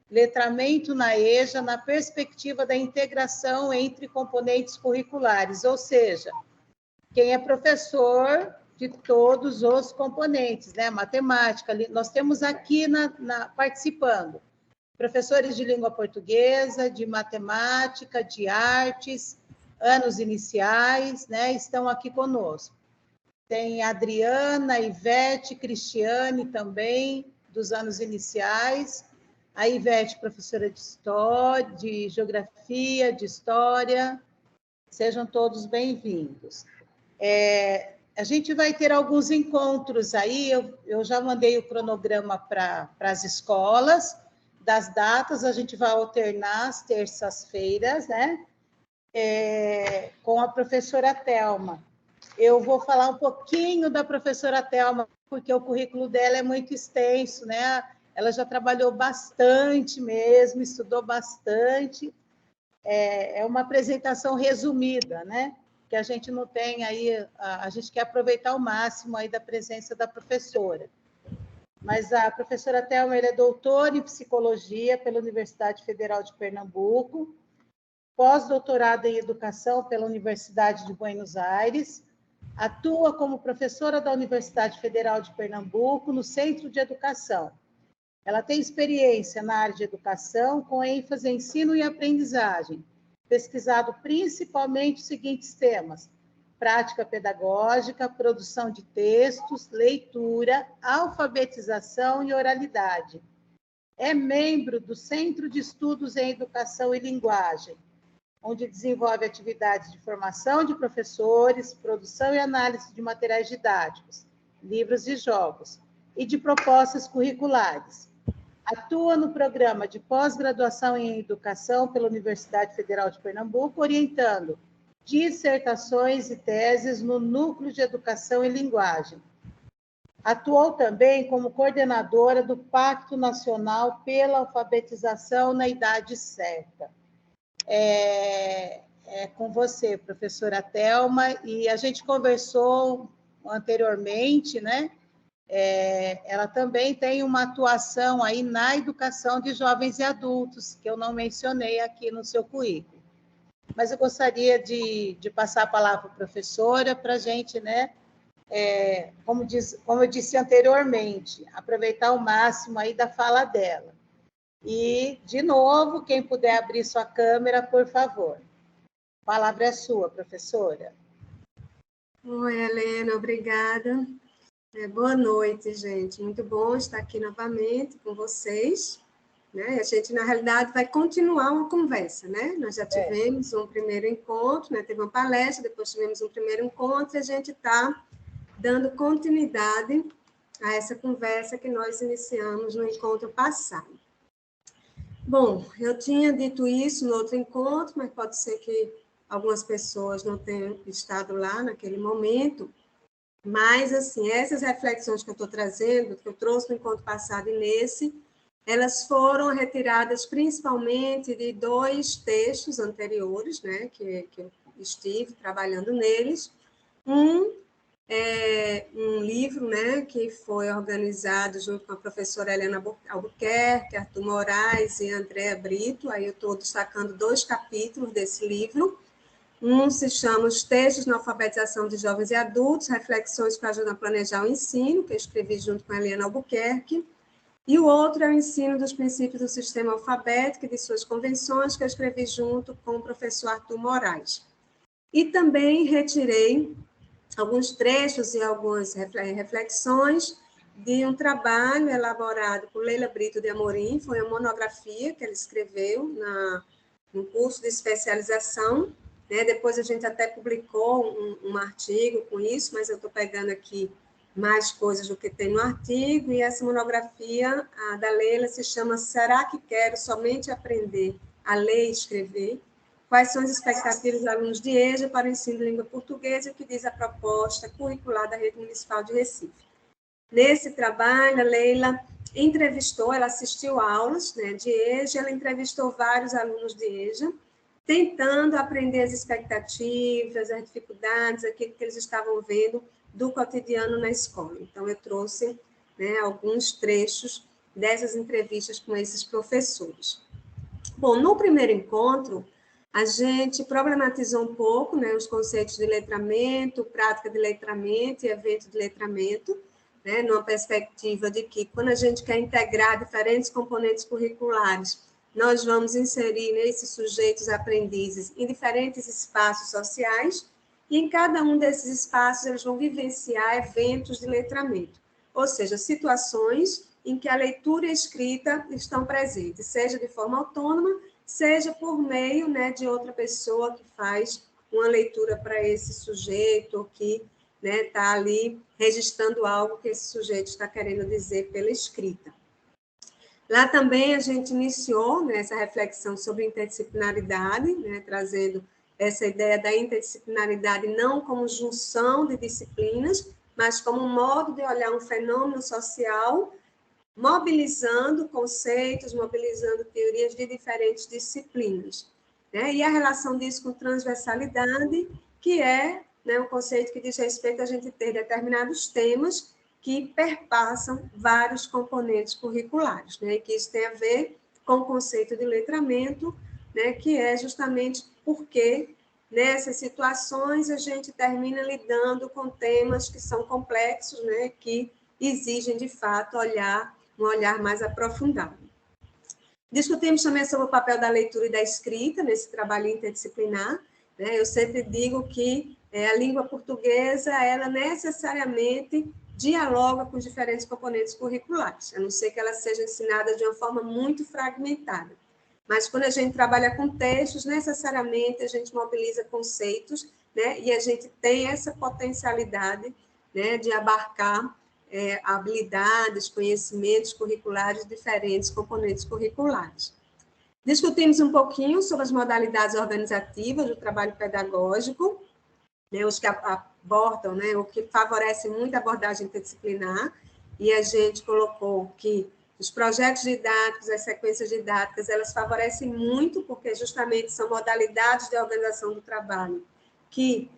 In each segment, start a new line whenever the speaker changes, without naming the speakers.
letramento na EJA na perspectiva da integração entre componentes curriculares, ou seja, quem é professor de todos os componentes, né? Matemática, nós temos aqui participando professores de língua portuguesa, de matemática, de artes, anos iniciais, né? Estão aqui conosco. Tem a Adriana, Ivete, Cristiane também, dos anos iniciais. A Ivete, professora de história, de geografia, de história. Sejam todos bem-vindos. A gente vai ter alguns encontros aí, eu já mandei o cronograma para as escolas, das datas, a gente vai alternar as terças-feiras, né? Com a professora Thelma. Eu vou falar um pouquinho da professora Thelma, porque o currículo dela é muito extenso, né? Ela já trabalhou bastante mesmo, estudou bastante. É uma apresentação resumida, né? Que a gente não tem aí, a gente quer aproveitar ao máximo aí da presença da professora. Mas a professora Thelma é doutora em psicologia pela Universidade Federal de Pernambuco, pós-doutorado em educação pela Universidade de Buenos Aires, atua como professora da Universidade Federal de Pernambuco no Centro de Educação. Ela tem experiência na área de educação, com ênfase em ensino e aprendizagem, pesquisado principalmente os seguintes temas: prática pedagógica, produção de textos, leitura, alfabetização e oralidade. É membro do Centro de Estudos em Educação e Linguagem, onde desenvolve atividades de formação de professores, produção e análise de materiais didáticos, livros e jogos, e de propostas curriculares. Atua no programa de pós-graduação em educação pela Universidade Federal de Pernambuco, orientando dissertações e teses no Núcleo de Educação e Linguagem. Atuou também como coordenadora do Pacto Nacional pela Alfabetização na Idade Certa. É com você, professora Thelma, e a gente conversou anteriormente, né? Ela também tem uma atuação aí na educação de jovens e adultos, que eu não mencionei aqui no seu currículo. Mas eu gostaria de passar a palavra para a professora para a gente, né, como eu disse anteriormente, aproveitar ao máximo aí da fala dela. E, de novo, quem puder abrir sua câmera, por favor. A palavra é sua, professora.
Oi, Helena, obrigada. Boa noite, gente. Muito bom estar aqui novamente com vocês. Né? A gente, na realidade, vai continuar uma conversa, né? Nós já tivemos um primeiro encontro, né? Teve uma palestra, depois tivemos um primeiro encontro, e a gente está dando continuidade a essa conversa que nós iniciamos no encontro passado. Bom, eu tinha dito isso no outro encontro, mas pode ser que algumas pessoas não tenham estado lá naquele momento, mas, assim, essas reflexões que eu estou trazendo, que eu trouxe no encontro passado e nesse, elas foram retiradas principalmente de dois textos anteriores, né, que eu estive trabalhando neles. Um livro, né, que foi organizado junto com a professora Helena Albuquerque, Arthur Moraes e Andréa Brito. Aí eu estou destacando dois capítulos desse livro. Um se chama Os Textos na Alfabetização de Jovens e Adultos, Reflexões que ajudam a planejar o ensino, que eu escrevi junto com a Helena Albuquerque. E o outro é o Ensino dos Princípios do Sistema Alfabético e de suas convenções, que eu escrevi junto com o professor Arthur Moraes. E também retirei alguns trechos e algumas reflexões de um trabalho elaborado por Leila Brito de Amorim, foi uma monografia que ela escreveu no curso de especialização, né? Depois a gente até publicou um artigo com isso, mas eu estou pegando aqui mais coisas do que tem no artigo, e essa monografia da Leila se chama Será que quero somente aprender a ler e escrever? Quais são as expectativas dos alunos de EJA para o ensino de língua portuguesa, que diz a proposta curricular da Rede Municipal de Recife. Nesse trabalho, a Leila entrevistou, ela assistiu aulas, né, de EJA, ela entrevistou vários alunos de EJA, tentando aprender as expectativas, as dificuldades, aquilo que eles estavam vendo do cotidiano na escola. Então, eu trouxe, né, alguns trechos dessas entrevistas com esses professores. Bom, no primeiro encontro, a gente problematizou um pouco, né, os conceitos de letramento, prática de letramento e evento de letramento, né, numa perspectiva de que, quando a gente quer integrar diferentes componentes curriculares, nós vamos inserir esses sujeitos aprendizes em diferentes espaços sociais, e em cada um desses espaços eles vão vivenciar eventos de letramento, ou seja, situações em que a leitura e a escrita estão presentes, seja de forma autônoma, seja por meio, né, de outra pessoa que faz uma leitura para esse sujeito, ou que está ali registrando algo que esse sujeito está querendo dizer pela escrita. Lá também a gente iniciou, né, essa reflexão sobre interdisciplinaridade, né, trazendo essa ideia da interdisciplinaridade não como junção de disciplinas, mas como um modo de olhar um fenômeno social, mobilizando conceitos, mobilizando teorias de diferentes disciplinas, né? E a relação disso com transversalidade, que é, né, um conceito que diz respeito a gente ter determinados temas que perpassam vários componentes curriculares, né? E que isso tem a ver com o conceito de letramento, né, que é justamente porque nessas situações a gente termina lidando com temas que são complexos, né, que exigem, de fato, um olhar mais aprofundado. Discutimos também sobre o papel da leitura e da escrita nesse trabalho interdisciplinar, né? Eu sempre digo que a língua portuguesa, ela necessariamente dialoga com os diferentes componentes curriculares, a não ser que ela seja ensinada de uma forma muito fragmentada. Mas quando a gente trabalha com textos, necessariamente a gente mobiliza conceitos, né? E a gente tem essa potencialidade, né, de abarcar habilidades, conhecimentos curriculares diferentes, componentes curriculares. Discutimos um pouquinho sobre as modalidades organizativas do trabalho pedagógico, né, os que abordam, né, o que favorece muito a abordagem interdisciplinar, e a gente colocou que os projetos didáticos, as sequências didáticas, elas favorecem muito, porque justamente são modalidades de organização do trabalho que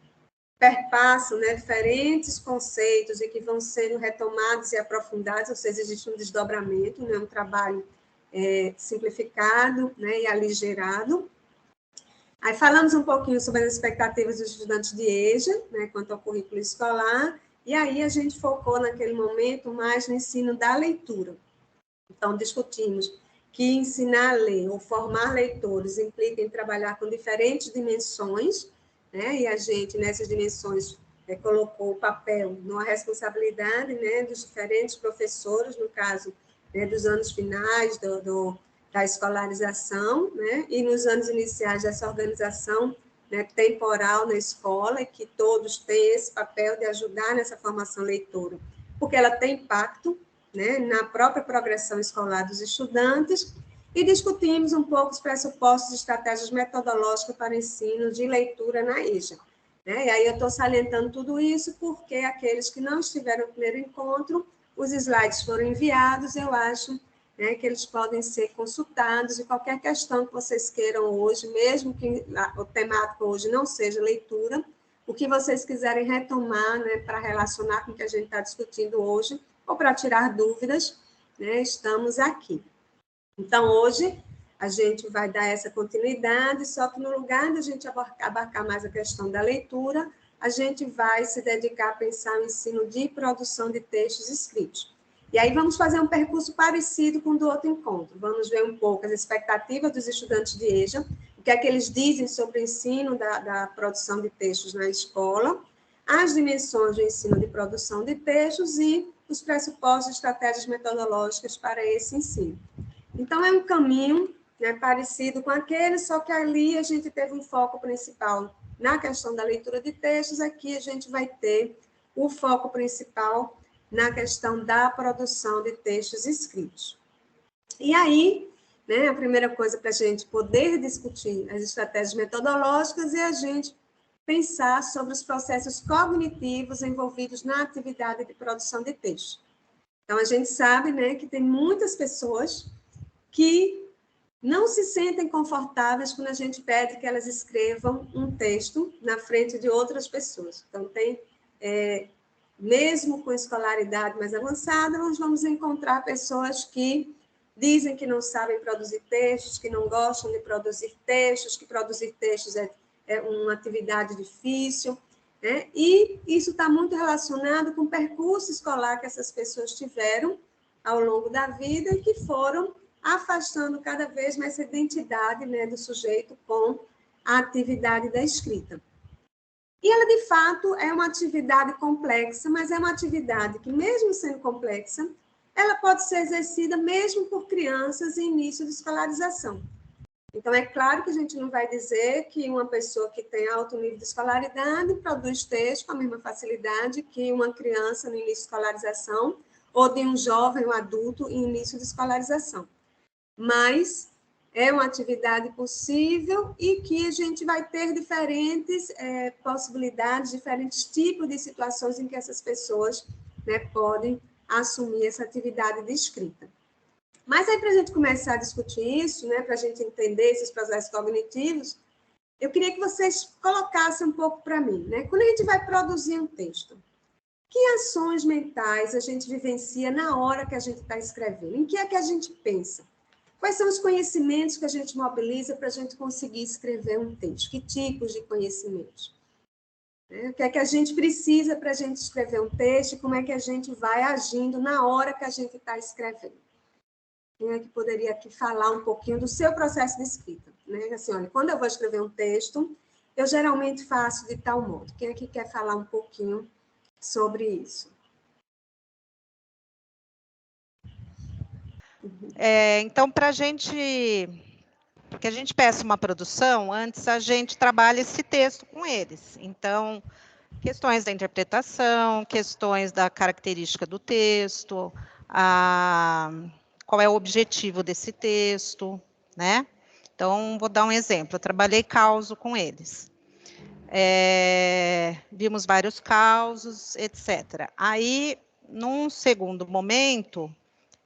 perpassam, né, diferentes conceitos e que vão sendo retomados e aprofundados, ou seja, existe um desdobramento, né, um trabalho simplificado, né, e aligerado. Aí falamos um pouquinho sobre as expectativas dos estudantes de EJA, né, quanto ao currículo escolar, e aí a gente focou naquele momento mais no ensino da leitura. Então, discutimos que ensinar a ler ou formar leitores implica em trabalhar com diferentes dimensões, né? E a gente, nessas dimensões, colocou o papel numa responsabilidade, né, dos diferentes professores, no caso, né, dos anos finais da escolarização, né, e nos anos iniciais dessa organização, né, temporal na escola, e que todos têm esse papel de ajudar nessa formação leitora, porque ela tem impacto, né, na própria progressão escolar dos estudantes, e discutimos um pouco os pressupostos e estratégias metodológicas para o ensino de leitura na EJA. Né? E aí eu estou salientando tudo isso porque aqueles que não estiveram no primeiro encontro, os slides foram enviados, eu acho, né, que eles podem ser consultados, e qualquer questão que vocês queiram hoje, mesmo que o temático hoje não seja leitura, o que vocês quiserem retomar, né, para relacionar com o que a gente está discutindo hoje, ou para tirar dúvidas, né, estamos aqui. Então, hoje, a gente vai dar essa continuidade, só que no lugar de a gente abarcar mais a questão da leitura, a gente vai se dedicar a pensar no ensino de produção de textos escritos. E aí vamos fazer um percurso parecido com o do outro encontro. Vamos ver um pouco as expectativas dos estudantes de EJA, o que é que eles dizem sobre o ensino da produção de textos na escola, as dimensões do ensino de produção de textos e os pressupostos e estratégias metodológicas para esse ensino. Então, é um caminho, né, parecido com aquele, só que ali a gente teve um foco principal na questão da leitura de textos, aqui a gente vai ter o foco principal na questão da produção de textos escritos. E aí, né, a primeira coisa para a gente poder discutir as estratégias metodológicas é a gente pensar sobre os processos cognitivos envolvidos na atividade de produção de texto. Então, a gente sabe, né, que tem muitas pessoas que não se sentem confortáveis quando a gente pede que elas escrevam um texto na frente de outras pessoas. Então, tem mesmo com escolaridade mais avançada, nós vamos encontrar pessoas que dizem que não sabem produzir textos, que não gostam de produzir textos, que produzir textos é uma atividade difícil, né? E isso está muito relacionado com o percurso escolar que essas pessoas tiveram ao longo da vida e que foram afastando cada vez mais essa identidade, né, do sujeito com a atividade da escrita. E ela, de fato, é uma atividade complexa, mas é uma atividade que, mesmo sendo complexa, ela pode ser exercida mesmo por crianças em início de escolarização. Então, é claro que a gente não vai dizer que uma pessoa que tem alto nível de escolaridade produz texto com a mesma facilidade que uma criança no início de escolarização ou de um jovem, um adulto em início de escolarização. Mas é uma atividade possível e que a gente vai ter diferentes possibilidades, diferentes tipos de situações em que essas pessoas, né, podem assumir essa atividade de escrita. Mas aí, para a gente começar a discutir isso, né, para a gente entender esses processos cognitivos, eu queria que vocês colocassem um pouco para mim, né? Quando a gente vai produzir um texto, que ações mentais a gente vivencia na hora que a gente está escrevendo? Em que é que a gente pensa? Quais são os conhecimentos que a gente mobiliza para a gente conseguir escrever um texto? Que tipos de conhecimentos? O que é que a gente precisa para a gente escrever um texto? E como é que a gente vai agindo na hora que a gente está escrevendo? Quem é que poderia aqui falar um pouquinho do seu processo de escrita? Né? Assim, olha, quando eu vou escrever um texto, eu geralmente faço de tal modo. Quem é que quer falar um pouquinho sobre isso?
Então, para a gente, que a gente peça uma produção, antes a gente trabalha esse texto com eles. Então, questões da interpretação, questões da característica do texto, qual é o objetivo desse texto, né? Então, vou dar um exemplo. Eu trabalhei causo com eles. Vimos vários causos, etc. Aí, num segundo momento,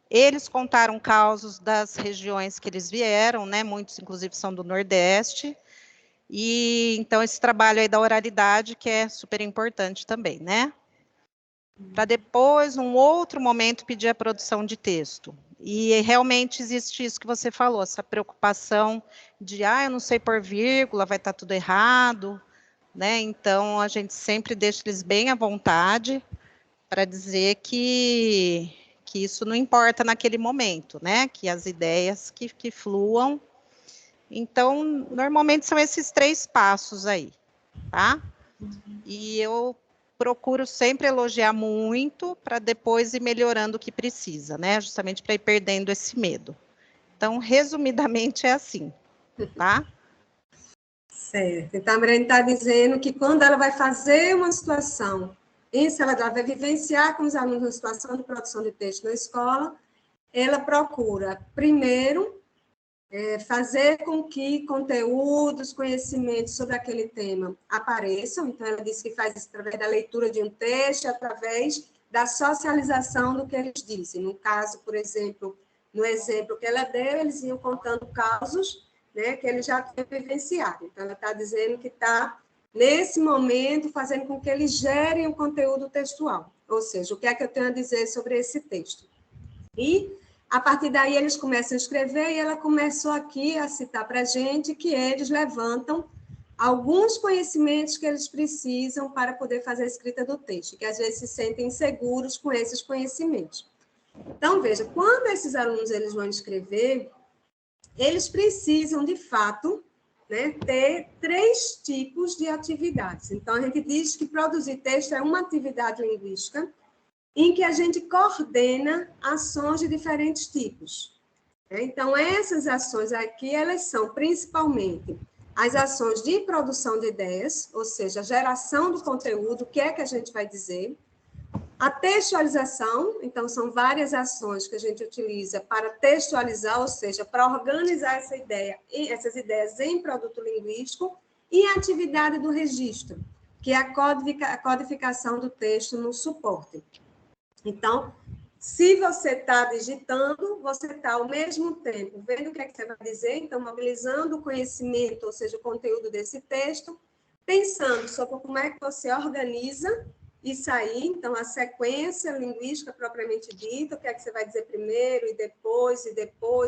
eles contaram causos das regiões que eles vieram, né? Muitos, inclusive, são do Nordeste. E, então, esse trabalho aí da oralidade, que é super importante também, né? Para depois, num outro momento, pedir a produção de texto. E realmente existe isso que você falou, essa preocupação de, eu não sei pôr vírgula, vai estar tudo errado, né? Então, a gente sempre deixa eles bem à vontade para dizer que isso não importa naquele momento, né? Que as ideias que fluam. Então, normalmente são esses 3 passos aí, tá? E eu procuro sempre elogiar muito para depois ir melhorando o que precisa, né? Justamente para ir perdendo esse medo. Então, resumidamente, é assim, tá?
Certo. Então, a Mariana está dizendo que quando ela vai fazer uma situação em sala de aula, vai vivenciar com os alunos uma situação de produção de texto na escola, ela procura, primeiro, fazer com que conteúdos, conhecimentos sobre aquele tema apareçam. Então, ela disse que faz isso através da leitura de um texto, através da socialização do que eles dizem. No caso, por exemplo, no exemplo que ela deu, eles iam contando causos, né, que eles já tinham vivenciado. Então, ela está dizendo que está, nesse momento, fazendo com que eles gerem o conteúdo textual. Ou seja, o que é que eu tenho a dizer sobre esse texto? E, a partir daí, eles começam a escrever, e ela começou aqui a citar para a gente que eles levantam alguns conhecimentos que eles precisam para poder fazer a escrita do texto, que às vezes se sentem inseguros com esses conhecimentos. Então, veja, quando esses alunos eles vão escrever, eles precisam, de fato, né, ter 3 tipos de atividades. Então, a gente diz que produzir texto é uma atividade linguística em que a gente coordena ações de diferentes tipos. Então, essas ações aqui, elas são principalmente as ações de produção de ideias, ou seja, a geração do conteúdo, o que é que a gente vai dizer. A textualização, então, são várias ações que a gente utiliza para textualizar, ou seja, para organizar essas ideias em produto linguístico, e a atividade do registro, que é a codificação do texto no suporte. Então, se você está digitando, você está, ao mesmo tempo, vendo o que é que você vai dizer, então, mobilizando o conhecimento, ou seja, o conteúdo desse texto, pensando sobre como é que você organiza isso aí, então, a sequência linguística propriamente dita, o que é que você vai dizer primeiro e depois,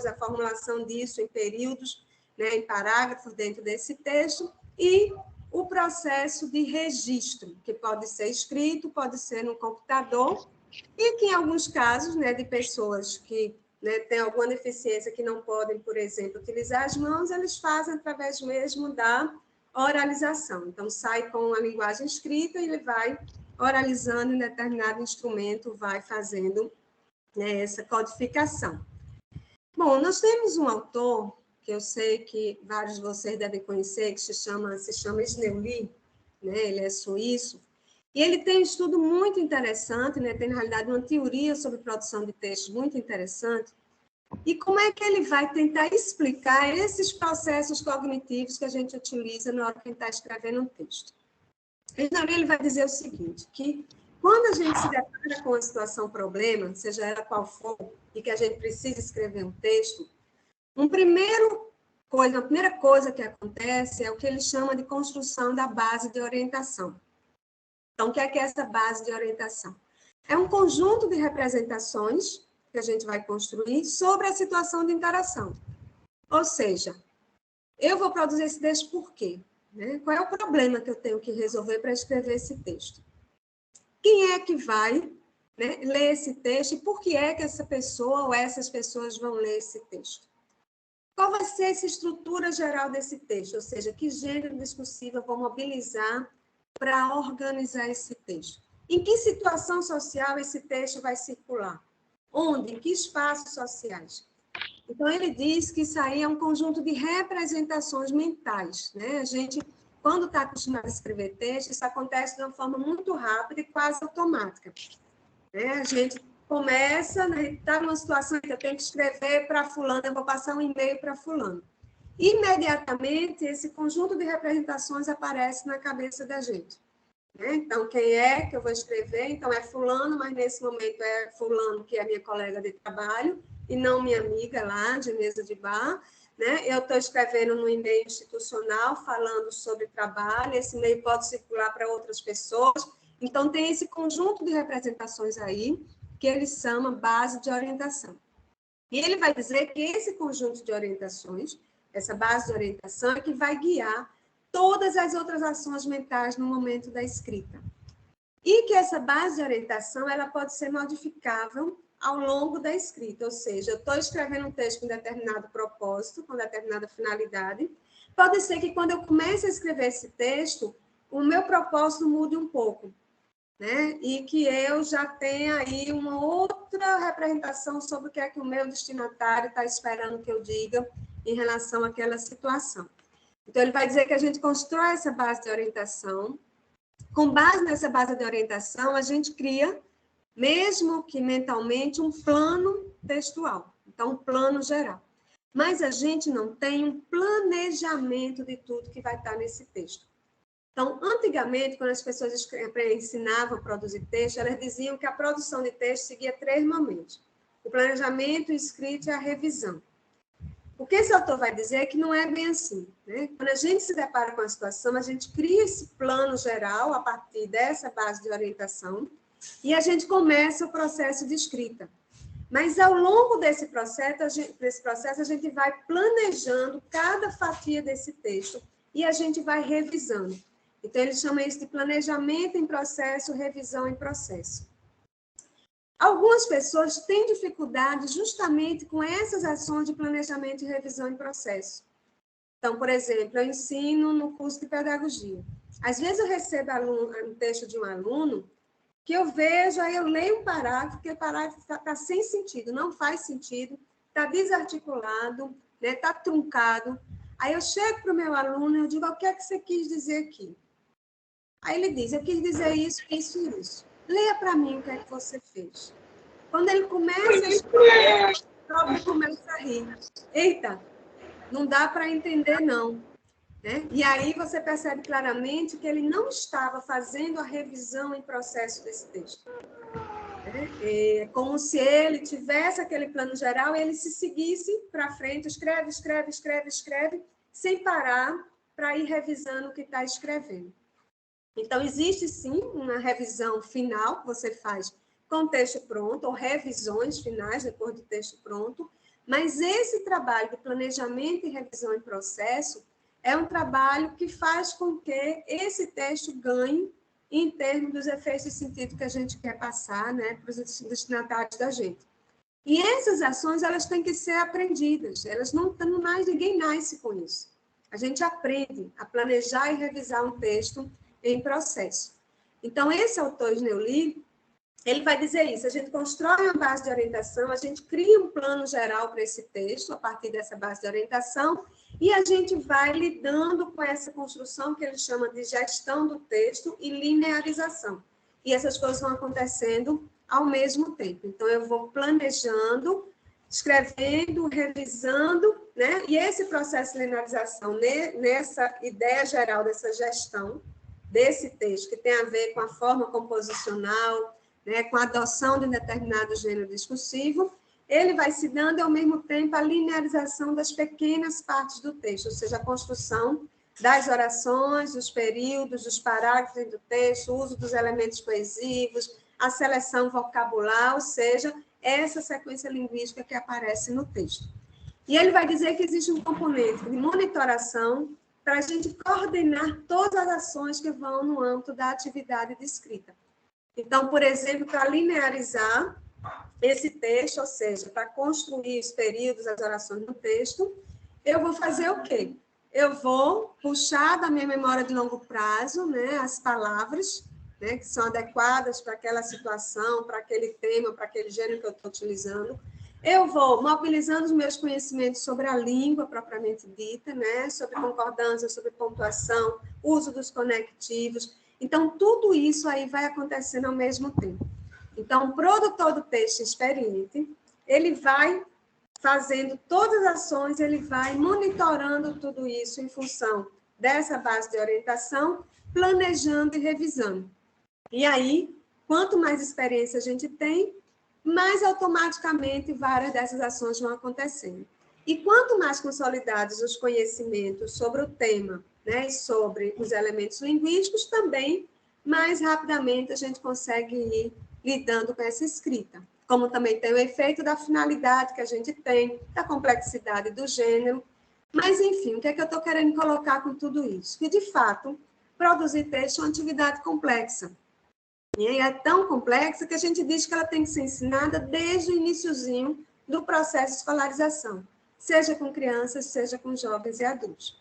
a formulação disso em períodos, né, em parágrafos dentro desse texto, e o processo de registro, que pode ser escrito, pode ser no computador, e que, em alguns casos, né, de pessoas que, né, têm alguma deficiência que não podem, por exemplo, utilizar as mãos, eles fazem através mesmo da oralização. Então, sai com a linguagem escrita e ele vai oralizando em determinado instrumento, vai fazendo, né, essa codificação. Bom, nós temos um autor, que eu sei que vários de vocês devem conhecer, que se chama Snelli, né, ele é suíço, e ele tem um estudo muito interessante, né, tem, na realidade, uma teoria sobre produção de textos muito interessante, e como é que ele vai tentar explicar esses processos cognitivos que a gente utiliza na hora que a gente está escrevendo um texto. Ele vai dizer o seguinte, que quando a gente se depara com uma situação problema, seja ela qual for, e que a gente precisa escrever um texto, a primeira coisa que acontece é o que ele chama de construção da base de orientação. Então, o que é essa base de orientação? É um conjunto de representações que a gente vai construir sobre a situação de interação. Ou seja, eu vou produzir esse texto por quê? Né? Qual é o problema que eu tenho que resolver para escrever esse texto? Quem é que vai, né, ler esse texto e por que é que essa pessoa ou essas pessoas vão ler esse texto? Qual vai ser essa estrutura geral desse texto? Ou seja, que gênero discursivo eu vou mobilizar para organizar esse texto? Em que situação social esse texto vai circular? Onde? Em que espaços sociais? Então, ele diz que isso aí é um conjunto de representações mentais, né? A gente, quando está acostumado a escrever texto, isso acontece de uma forma muito rápida e quase automática, né? A gente começa, né, está numa situação que eu tenho que escrever para fulano, eu vou passar um e-mail para fulano. Imediatamente, esse conjunto de representações aparece na cabeça da gente, né? Então, quem é que eu vou escrever? Então, é fulano, mas nesse momento é fulano, que é minha colega de trabalho, e não minha amiga lá, de mesa de bar, né? Eu estou escrevendo no e-mail institucional, falando sobre trabalho, esse e-mail pode circular para outras pessoas. Então, tem esse conjunto de representações aí, que ele chama base de orientação. E ele vai dizer que esse conjunto de orientações, essa base de orientação, é que vai guiar todas as outras ações mentais no momento da escrita. E que essa base de orientação ela pode ser modificável ao longo da escrita, ou seja, eu estou escrevendo um texto com determinado propósito, com determinada finalidade, pode ser que quando eu comece a escrever esse texto, o meu propósito mude um pouco, né? E que eu já tenha aí uma outra representação sobre o que é que o meu destinatário está esperando que eu diga em relação àquela situação. Então, ele vai dizer que a gente constrói essa base de orientação. Com base nessa base de orientação, a gente cria, mesmo que mentalmente, um plano textual. Então, um plano geral. Mas a gente não tem um planejamento de tudo que vai estar nesse texto. Então, antigamente, quando as pessoas ensinavam a produzir texto, elas diziam que a produção de texto seguia 3 momentos. O planejamento, o escrito e a revisão. O que esse autor vai dizer é que não é bem assim, né? Quando a gente se depara com a situação, a gente cria esse plano geral a partir dessa base de orientação e a gente começa o processo de escrita. Mas, ao longo desse processo, a gente vai planejando cada fatia desse texto e a gente vai revisando. Então, ele chama isso de planejamento em processo, revisão em processo. Algumas pessoas têm dificuldade justamente com essas ações de planejamento e revisão em processo. Então, por exemplo, eu ensino no curso de pedagogia. Às vezes eu recebo um texto de um aluno que eu vejo, aí eu leio um parágrafo, que o parágrafo está sem sentido, não faz sentido, está desarticulado, né, está truncado. Aí eu chego para o meu aluno e eu digo, o que é que você quis dizer aqui? Aí ele diz, eu quis dizer isso, isso e isso. Leia para mim o que é que você fez. Quando ele começa a escrever, o próprio começa a rir. Eita, não dá para entender, não. Né? E aí você percebe claramente que ele não estava fazendo a revisão em processo desse texto. É como se ele tivesse aquele plano geral e ele se seguisse para frente, escreve, sem parar para ir revisando o que está escrevendo. Então, existe sim uma revisão final que você faz com o texto pronto, ou revisões finais depois do texto pronto, mas esse trabalho de planejamento e revisão em processo é um trabalho que faz com que esse texto ganhe em termos dos efeitos de sentido que a gente quer passar, né, para os destinatários da gente. E essas ações, elas têm que ser aprendidas, elas não estão mais, ninguém nasce com isso. A gente aprende a planejar e revisar um texto em processo. Então, esse autor Sneuli, ele vai dizer isso, a gente constrói uma base de orientação, a gente cria um plano geral para esse texto, a partir dessa base de orientação, e a gente vai lidando com essa construção que ele chama de gestão do texto e linearização. E essas coisas vão acontecendo ao mesmo tempo. Então, eu vou planejando, escrevendo, revisando, né? E esse processo de linearização, nessa ideia geral dessa gestão desse texto, que tem a ver com a forma composicional, né, com a adoção de um determinado gênero discursivo, ele vai se dando, ao mesmo tempo, a linearização das pequenas partes do texto, ou seja, a construção das orações, dos períodos, dos parágrafos do texto, o uso dos elementos coesivos, a seleção vocabular, ou seja, essa sequência linguística que aparece no texto. E ele vai dizer que existe um componente de monitoração para a gente coordenar todas as ações que vão no âmbito da atividade de escrita. Então, por exemplo, para linearizar esse texto, ou seja, para construir os períodos, as orações no texto, eu vou fazer o quê? Eu vou puxar da minha memória de longo prazo, né, as palavras, né, que são adequadas para aquela situação, para aquele tema, para aquele gênero que eu estou utilizando. Eu vou mobilizando os meus conhecimentos sobre a língua propriamente dita, né, sobre concordância, sobre pontuação, uso dos conectivos. Então, tudo isso aí vai acontecendo ao mesmo tempo. Então, o produtor do texto experiente, ele vai fazendo todas as ações, ele vai monitorando tudo isso em função dessa base de orientação, planejando e revisando. E aí, quanto mais experiência a gente tem, mais automaticamente várias dessas ações vão acontecendo. E quanto mais consolidados os conhecimentos sobre o tema, né, e sobre os elementos linguísticos, também mais rapidamente a gente consegue ir lidando com essa escrita. Como também tem o efeito da finalidade que a gente tem, da complexidade do gênero. Mas, enfim, o que é que eu estou querendo colocar com tudo isso? Que, de fato, produzir texto é uma atividade complexa. E é tão complexa que a gente diz que ela tem que ser ensinada desde o iniciozinho do processo de escolarização, seja com crianças, seja com jovens e adultos.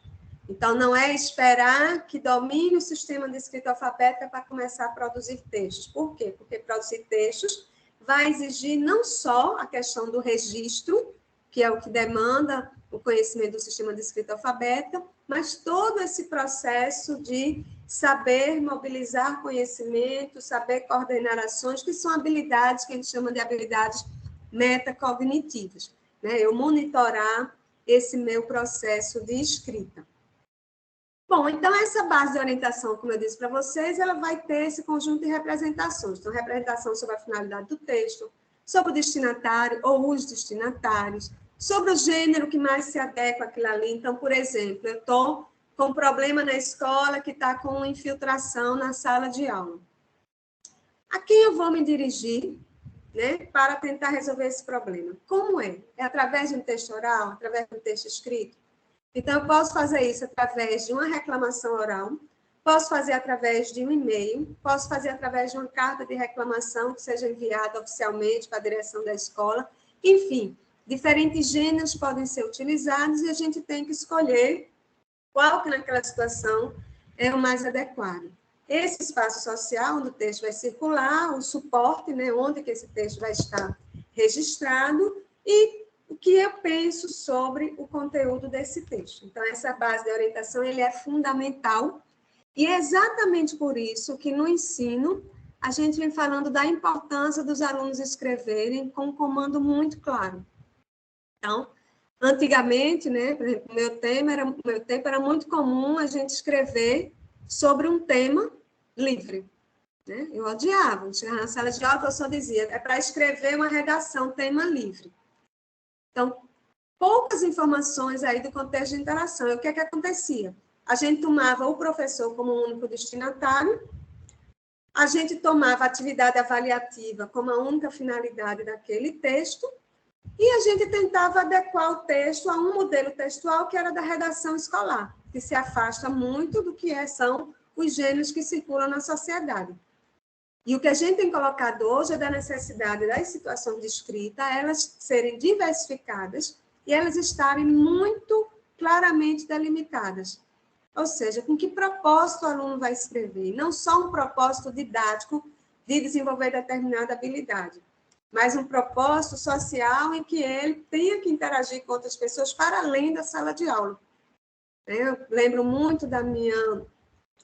Então, não é esperar que domine o sistema de escrita alfabética para começar a produzir textos. Por quê? Porque produzir textos vai exigir não só a questão do registro, que é o que demanda o conhecimento do sistema de escrita alfabética, mas todo esse processo de saber mobilizar conhecimento, saber coordenar ações, que são habilidades que a gente chama de habilidades metacognitivas, né? Eu monitorar esse meu processo de escrita. Bom, então essa base de orientação, como eu disse para vocês, ela vai ter esse conjunto de representações. Então, representação sobre a finalidade do texto, sobre o destinatário ou os destinatários, sobre o gênero que mais se adequa àquilo ali. Então, por exemplo, eu estou com um problema na escola que está com infiltração na sala de aula. A quem eu vou me dirigir, né, para tentar resolver esse problema? Como é? É através de um texto oral, através de um texto escrito? Então, eu posso fazer isso através de uma reclamação oral, posso fazer através de um e-mail, posso fazer através de uma carta de reclamação que seja enviada oficialmente para a direção da escola. Enfim, diferentes gêneros podem ser utilizados e a gente tem que escolher qual que naquela situação é o mais adequado. Esse espaço social onde o texto vai circular, o suporte, né, onde que esse texto vai estar registrado e o que eu penso sobre o conteúdo desse texto. Então, essa base de orientação ele é fundamental e é exatamente por isso que no ensino a gente vem falando da importância dos alunos escreverem com um comando muito claro. Então, antigamente, né, por exemplo, meu tempo era muito comum a gente escrever sobre um tema livre. Né? Eu odiava, chegava na sala de aula, o professor dizia, é para escrever uma redação, tema livre. Então, poucas informações aí do contexto de interação. E o que é que acontecia? a gente tomava o professor como único destinatário, a gente tomava a atividade avaliativa como a única finalidade daquele texto, e a gente tentava adequar o texto a um modelo textual que era da redação escolar, que se afasta muito do que são os gêneros que circulam na sociedade. E o que a gente tem colocado hoje é da necessidade das situações de escrita, elas serem diversificadas e elas estarem muito claramente delimitadas. Ou seja, com que propósito o aluno vai escrever? Não só um propósito didático de desenvolver determinada habilidade, mas um propósito social em que ele tenha que interagir com outras pessoas para além da sala de aula. Eu lembro muito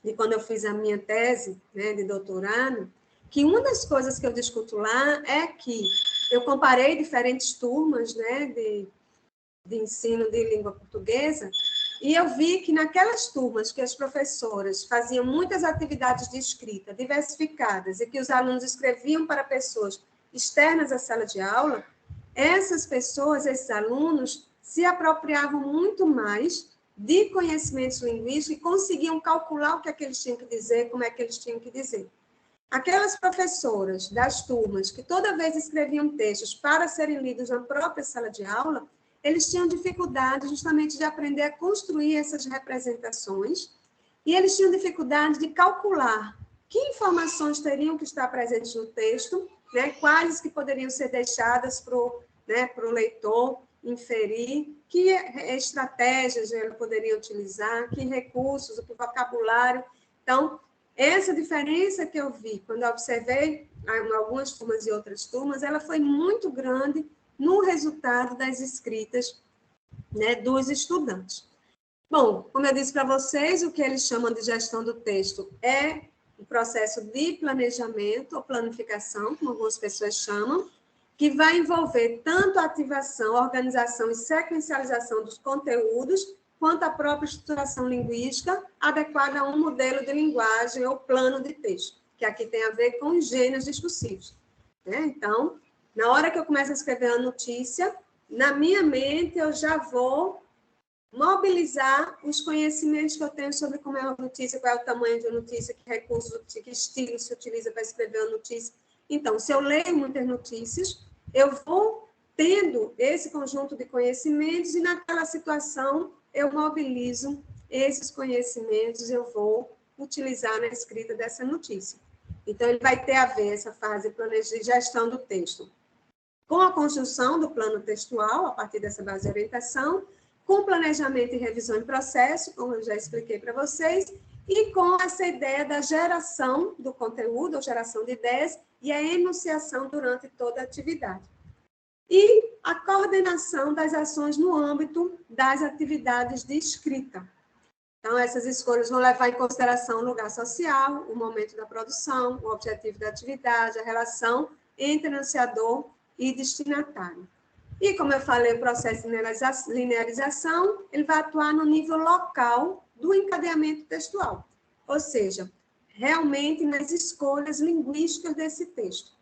de quando eu fiz a minha tese, né, de doutorado, que uma das coisas que eu discuto lá é que eu comparei diferentes turmas, né, de ensino de língua portuguesa, e eu vi que naquelas turmas que as professoras faziam muitas atividades de escrita diversificadas e que os alunos escreviam para pessoas externas à sala de aula, essas pessoas, esses alunos, se apropriavam muito mais de conhecimentos linguísticos e conseguiam calcular o que é que eles tinham que dizer, como é que eles tinham que dizer. Aquelas professoras das turmas que toda vez escreviam textos para serem lidos na própria sala de aula, eles tinham dificuldade justamente de aprender a construir essas representações e eles tinham dificuldade de calcular que informações teriam que estar presentes no texto, né, quais que poderiam ser deixadas para o leitor inferir, que estratégias ele poderia utilizar, que recursos, o vocabulário. Então, essa diferença que eu vi quando eu observei em algumas turmas e outras turmas, ela foi muito grande no resultado das escritas, né, dos estudantes. Bom, como eu disse para vocês, o que eles chamam de gestão do texto é o processo de planejamento ou planificação, como algumas pessoas chamam, que vai envolver tanto a ativação, organização e sequencialização dos conteúdos, quanto a própria estruturação linguística adequada a um modelo de linguagem ou plano de texto, que aqui tem a ver com os gêneros discursivos. Né? Então, na hora que eu começo a escrever a notícia, na minha mente eu já vou mobilizar os conhecimentos que eu tenho sobre como é uma notícia, qual é o tamanho de uma notícia, que recursos, que estilo se utiliza para escrever uma notícia. Então, se eu leio muitas notícias, eu vou tendo esse conjunto de conhecimentos e naquela situação eu mobilizo esses conhecimentos, eu vou utilizar na escrita dessa notícia. Então, ele vai ter a ver essa fase de gestão do texto com a construção do plano textual, a partir dessa base de orientação, com planejamento e revisão em processo, como eu já expliquei para vocês, e com essa ideia da geração do conteúdo, ou geração de ideias, e a enunciação durante toda a atividade. E a coordenação das ações no âmbito das atividades de escrita. Então, essas escolhas vão levar em consideração o lugar social, o momento da produção, o objetivo da atividade, a relação entre enunciador e destinatário. E, como eu falei, o processo de linearização, ele vai atuar no nível local do encadeamento textual, ou seja, realmente nas escolhas linguísticas desse texto.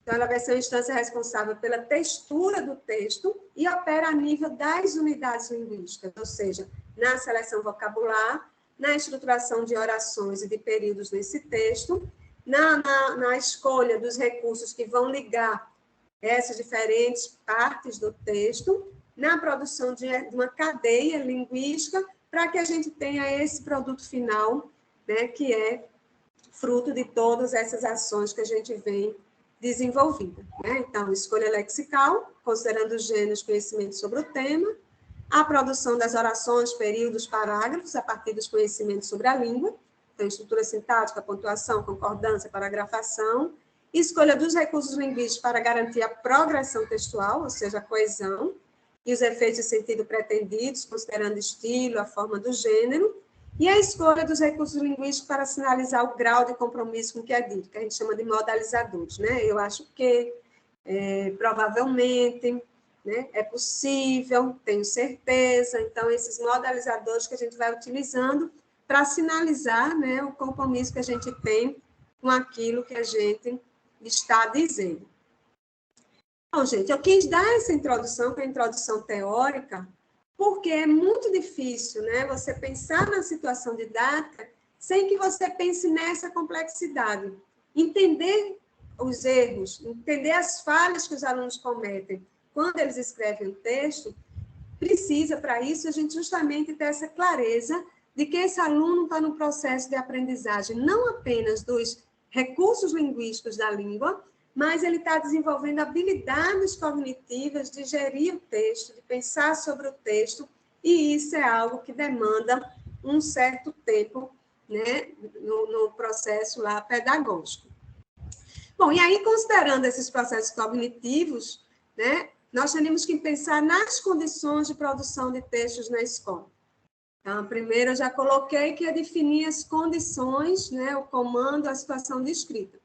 Então, ela vai ser uma instância responsável pela textura do texto e opera a nível das unidades linguísticas, ou seja, na seleção vocabular, na estruturação de orações e de períodos nesse texto, na escolha dos recursos que vão ligar essas diferentes partes do texto, na produção de uma cadeia linguística, para que a gente tenha esse produto final, né, que é fruto de todas essas ações que a gente vem desenvolvendo. Né? Então, escolha lexical, considerando os gêneros, conhecimentos sobre o tema, a produção das orações, períodos, parágrafos, a partir dos conhecimentos sobre a língua, então, estrutura sintática, pontuação, concordância, paragrafação, escolha dos recursos linguísticos para garantir a progressão textual, ou seja, a coesão, e os efeitos de sentido pretendidos, considerando estilo, a forma do gênero, e a escolha dos recursos linguísticos para sinalizar o grau de compromisso com o que é dito, que a gente chama de modalizadores, né? Eu acho que, provavelmente, né? É possível, tenho certeza, então, esses modalizadores que a gente vai utilizando para sinalizar, né, o compromisso que a gente tem com aquilo que a gente está dizendo. Bom, gente, eu quis dar essa introdução, que é a introdução teórica, porque é muito difícil, né, você pensar na situação didática sem que você pense nessa complexidade. Entender os erros, entender as falhas que os alunos cometem quando eles escrevem um texto, precisa, para isso, a gente justamente ter essa clareza de que esse aluno está no processo de aprendizagem, não apenas dos recursos linguísticos da língua, mas ele está desenvolvendo habilidades cognitivas de gerir o texto, de pensar sobre o texto, e isso é algo que demanda um certo tempo, né, no processo lá pedagógico. Bom, e aí, considerando esses processos cognitivos, né, nós teríamos que pensar nas condições de produção de textos na escola. Então, primeiro eu já coloquei que é definir as condições, né, o comando, a situação de escrita.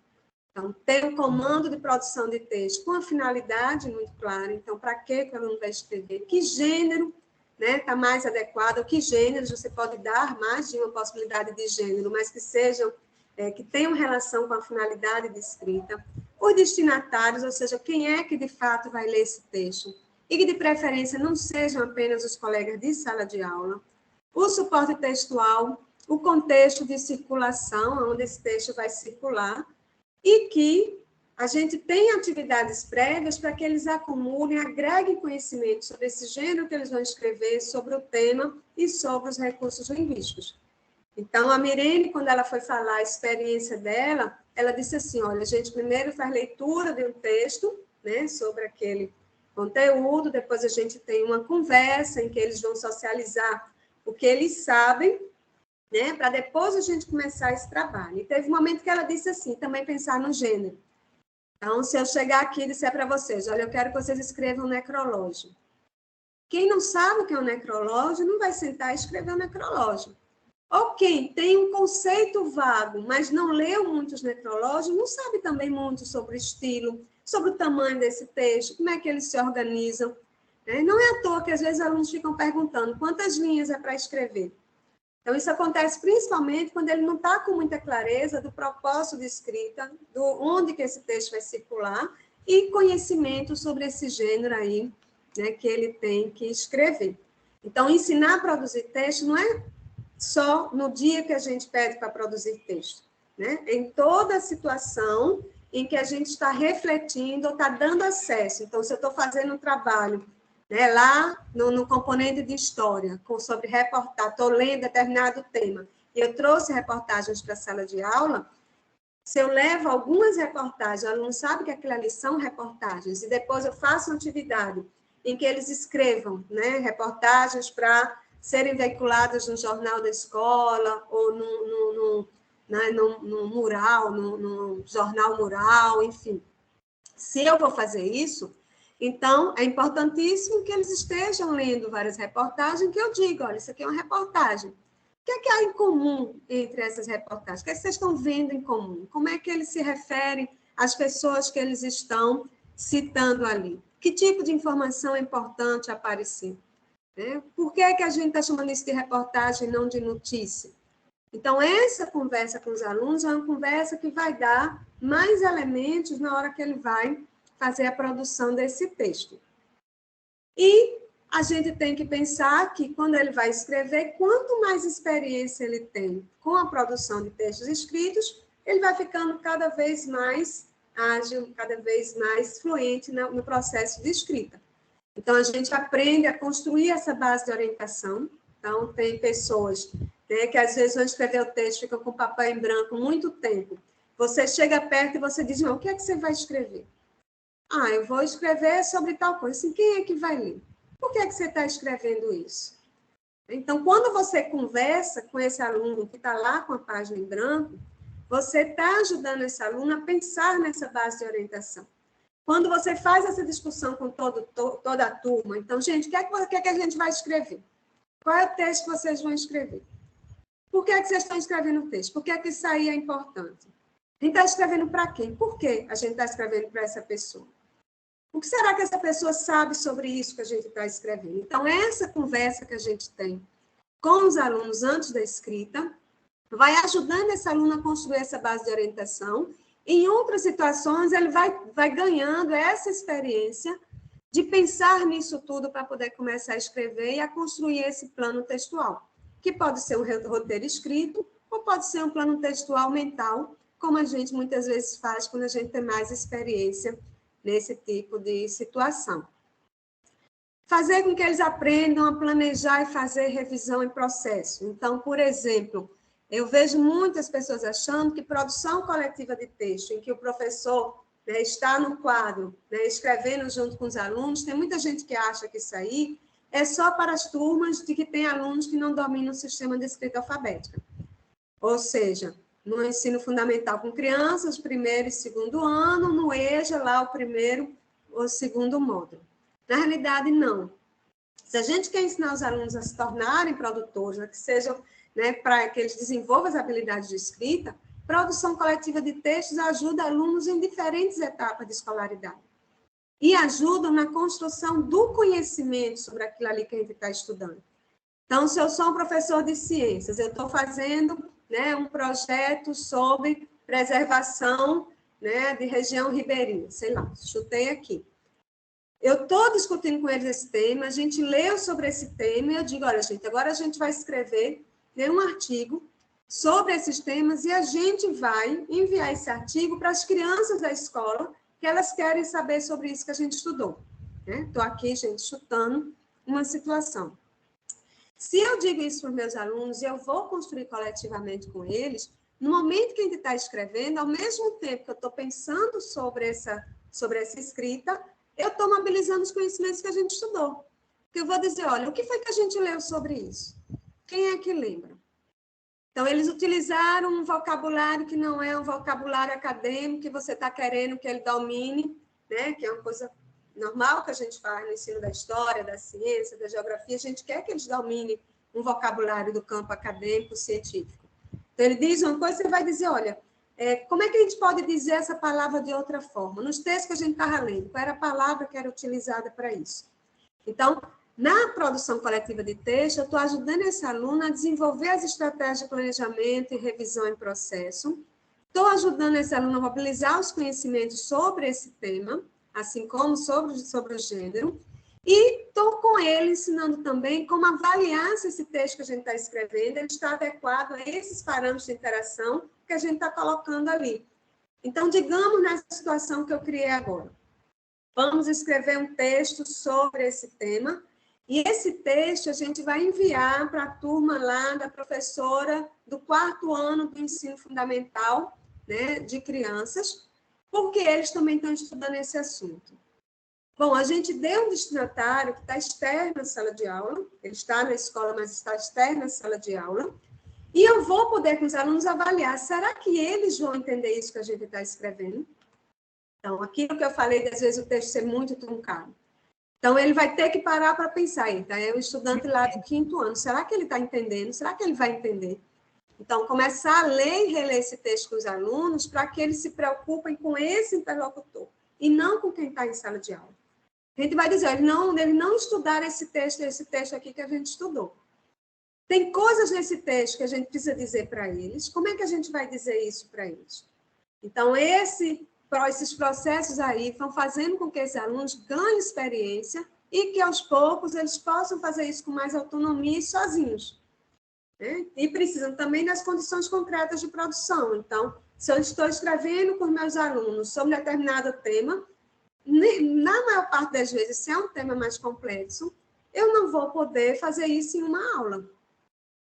Então, tem um comando de produção de texto com a finalidade muito clara. Então, para que o aluno vai escrever? Que gênero, né, está mais adequado? Que gêneros você pode dar mais de uma possibilidade de gênero, mas que sejam, que tenham relação com a finalidade de escrita. Os destinatários, ou seja, quem é que de fato vai ler esse texto. E que, de preferência, não sejam apenas os colegas de sala de aula. O suporte textual, o contexto de circulação, onde esse texto vai circular, e que a gente tem atividades prévias para que eles acumulem, agreguem conhecimento sobre esse gênero que eles vão escrever, sobre o tema e sobre os recursos linguísticos. Então, a Mirene, quando ela foi falar a experiência dela, ela disse assim, olha, a gente primeiro faz leitura de um texto, né, sobre aquele conteúdo, depois a gente tem uma conversa em que eles vão socializar o que eles sabem, né, para depois a gente começar esse trabalho. E teve um momento que ela disse assim, também pensar no gênero. Então, se eu chegar aqui e disser para vocês, olha, eu quero que vocês escrevam um necrológio. Quem não sabe o que é um necrológio, não vai sentar e escrever um necrológio. Ou quem tem um conceito vago, mas não leu muitos necrológios, não sabe também muito sobre o estilo, sobre o tamanho desse texto, como é que eles se organizam. Não é à toa que, às vezes, alunos ficam perguntando quantas linhas é para escrever. Então, isso acontece principalmente quando ele não está com muita clareza do propósito de escrita, do onde que esse texto vai circular, e conhecimento sobre esse gênero aí, né, que ele tem que escrever. Então, ensinar a produzir texto não é só no dia que a gente pede para produzir texto, né? Em toda a situação em que a gente está refletindo ou está dando acesso. Então, se eu estou fazendo um trabalho, né, lá no componente de história, sobre reportagem, estou lendo determinado tema, e eu trouxe reportagens para a sala de aula, se eu levo algumas reportagens, o aluno sabe que aquilo ali são reportagens, e depois eu faço uma atividade em que eles escrevam, né, reportagens para serem veiculadas no jornal da escola, ou no mural, no jornal mural, enfim. Se eu vou fazer isso, então é importantíssimo que eles estejam lendo várias reportagens, que eu digo, olha, isso aqui é uma reportagem. O que é que há em comum entre essas reportagens? O que é que vocês estão vendo em comum? Como é que eles se referem às pessoas que eles estão citando ali? Que tipo de informação é importante aparecer? Por que é que a gente está chamando isso de reportagem e não de notícia? Então, essa conversa com os alunos é uma conversa que vai dar mais elementos na hora que ele vai fazer a produção desse texto. E a gente tem que pensar que, quando ele vai escrever, quanto mais experiência ele tem com a produção de textos escritos, ele vai ficando cada vez mais ágil, cada vez mais fluente no processo de escrita. Então, a gente aprende a construir essa base de orientação. Então, tem pessoas, né, que às vezes vão escrever o texto, ficam com papel em branco muito tempo. Você chega perto e você diz, não, o que é que você vai escrever? Ah, eu vou escrever sobre tal coisa. Assim, quem é que vai ler? Por que é que você está escrevendo isso? Então, quando você conversa com esse aluno que está lá com a página em branco, você está ajudando esse aluno a pensar nessa base de orientação. Quando você faz essa discussão com toda a turma, então, gente, o que é que a gente vai escrever? Qual é o texto que vocês vão escrever? Por que é que vocês estão escrevendo o texto? Por que é que isso aí é importante? A gente está escrevendo para quem? Por que a gente está escrevendo para essa pessoa? O que será que essa pessoa sabe sobre isso que a gente está escrevendo? Então, essa conversa que a gente tem com os alunos antes da escrita vai ajudando esse aluno a construir essa base de orientação. Em outras situações, ele vai ganhando essa experiência de pensar nisso tudo para poder começar a escrever e a construir esse plano textual, que pode ser um roteiro escrito ou pode ser um plano textual mental, como a gente muitas vezes faz quando a gente tem mais experiência nesse tipo de situação. Fazer com que eles aprendam a planejar e fazer revisão em processo. Então, por exemplo, eu vejo muitas pessoas achando que produção coletiva de texto, em que o professor, né, está no quadro, né, escrevendo junto com os alunos, tem muita gente que acha que isso aí é só para as turmas de que tem alunos que não dominam o sistema de escrita alfabética. Ou seja, no ensino fundamental com crianças, primeiro e segundo ano, no EJA, lá o primeiro ou segundo módulo. Na realidade, não. Se a gente quer ensinar os alunos a se tornarem produtores, a que sejam, né, para que eles desenvolvam as habilidades de escrita, produção coletiva de textos ajuda alunos em diferentes etapas de escolaridade. E ajudam na construção do conhecimento sobre aquilo ali que a gente está estudando. Então, se eu sou um professor de ciências, eu estou fazendo, né, um projeto sobre preservação, né, de região ribeirinha, sei lá, chutei aqui. Eu estou discutindo com eles esse tema, a gente leu sobre esse tema, e eu digo, olha, gente, agora a gente vai escrever, né, um artigo sobre esses temas, e a gente vai enviar esse artigo para as crianças da escola, que elas querem saber sobre isso que a gente estudou. Estou aqui, gente, chutando uma situação. Se eu digo isso para os meus alunos, e eu vou construir coletivamente com eles, no momento que a gente está escrevendo, ao mesmo tempo que eu estou pensando sobre essa escrita, eu estou mobilizando os conhecimentos que a gente estudou. Porque eu vou dizer, olha, o que foi que a gente leu sobre isso? Quem é que lembra? Então, eles utilizaram um vocabulário que não é um vocabulário acadêmico, que você está querendo que ele domine, né? Que é uma coisa normal que a gente faz no ensino da história, da ciência, da geografia, a gente quer que eles dominem um vocabulário do campo acadêmico, científico. Então, ele diz uma coisa, você vai dizer, olha, como é que a gente pode dizer essa palavra de outra forma? Nos textos que a gente estava lendo, qual era a palavra que era utilizada para isso? Então, na produção coletiva de texto, eu estou ajudando esse aluno a desenvolver as estratégias de planejamento e revisão em processo. Estou ajudando esse aluno a mobilizar os conhecimentos sobre esse tema, assim como sobre o gênero. E estou com ele ensinando também como avaliar se esse texto que a gente está escrevendo ele está adequado a esses parâmetros de interação que a gente está colocando ali. Então, digamos nessa situação que eu criei agora. Vamos escrever um texto sobre esse tema, e esse texto a gente vai enviar para a turma lá da professora do 4º ano do ensino fundamental, né, de crianças, porque eles também estão estudando esse assunto. Bom, a gente deu um destinatário que está externo à sala de aula, ele está na escola, mas está externo à sala de aula, e eu vou poder com os alunos avaliar, será que eles vão entender isso que a gente está escrevendo? Então, aquilo que eu falei, de, às vezes, o texto ser muito truncado. Então, ele vai ter que parar para pensar, tá? É o estudante lá do 5º ano, será que ele está entendendo? Será que ele vai entender? Então, começar a ler e reler esse texto com os alunos para que eles se preocupem com esse interlocutor e não com quem está em sala de aula. A gente vai dizer, ele não estudar esse texto aqui que a gente estudou. Tem coisas nesse texto que a gente precisa dizer para eles. Como é que a gente vai dizer isso para eles? Então, esses processos aí vão fazendo com que esses alunos ganhem experiência e que, aos poucos, eles possam fazer isso com mais autonomia e sozinhos. Né? E precisam também das condições concretas de produção. Então, se eu estou escrevendo com meus alunos sobre determinado tema, na maior parte das vezes, se é um tema mais complexo, eu não vou poder fazer isso em uma aula.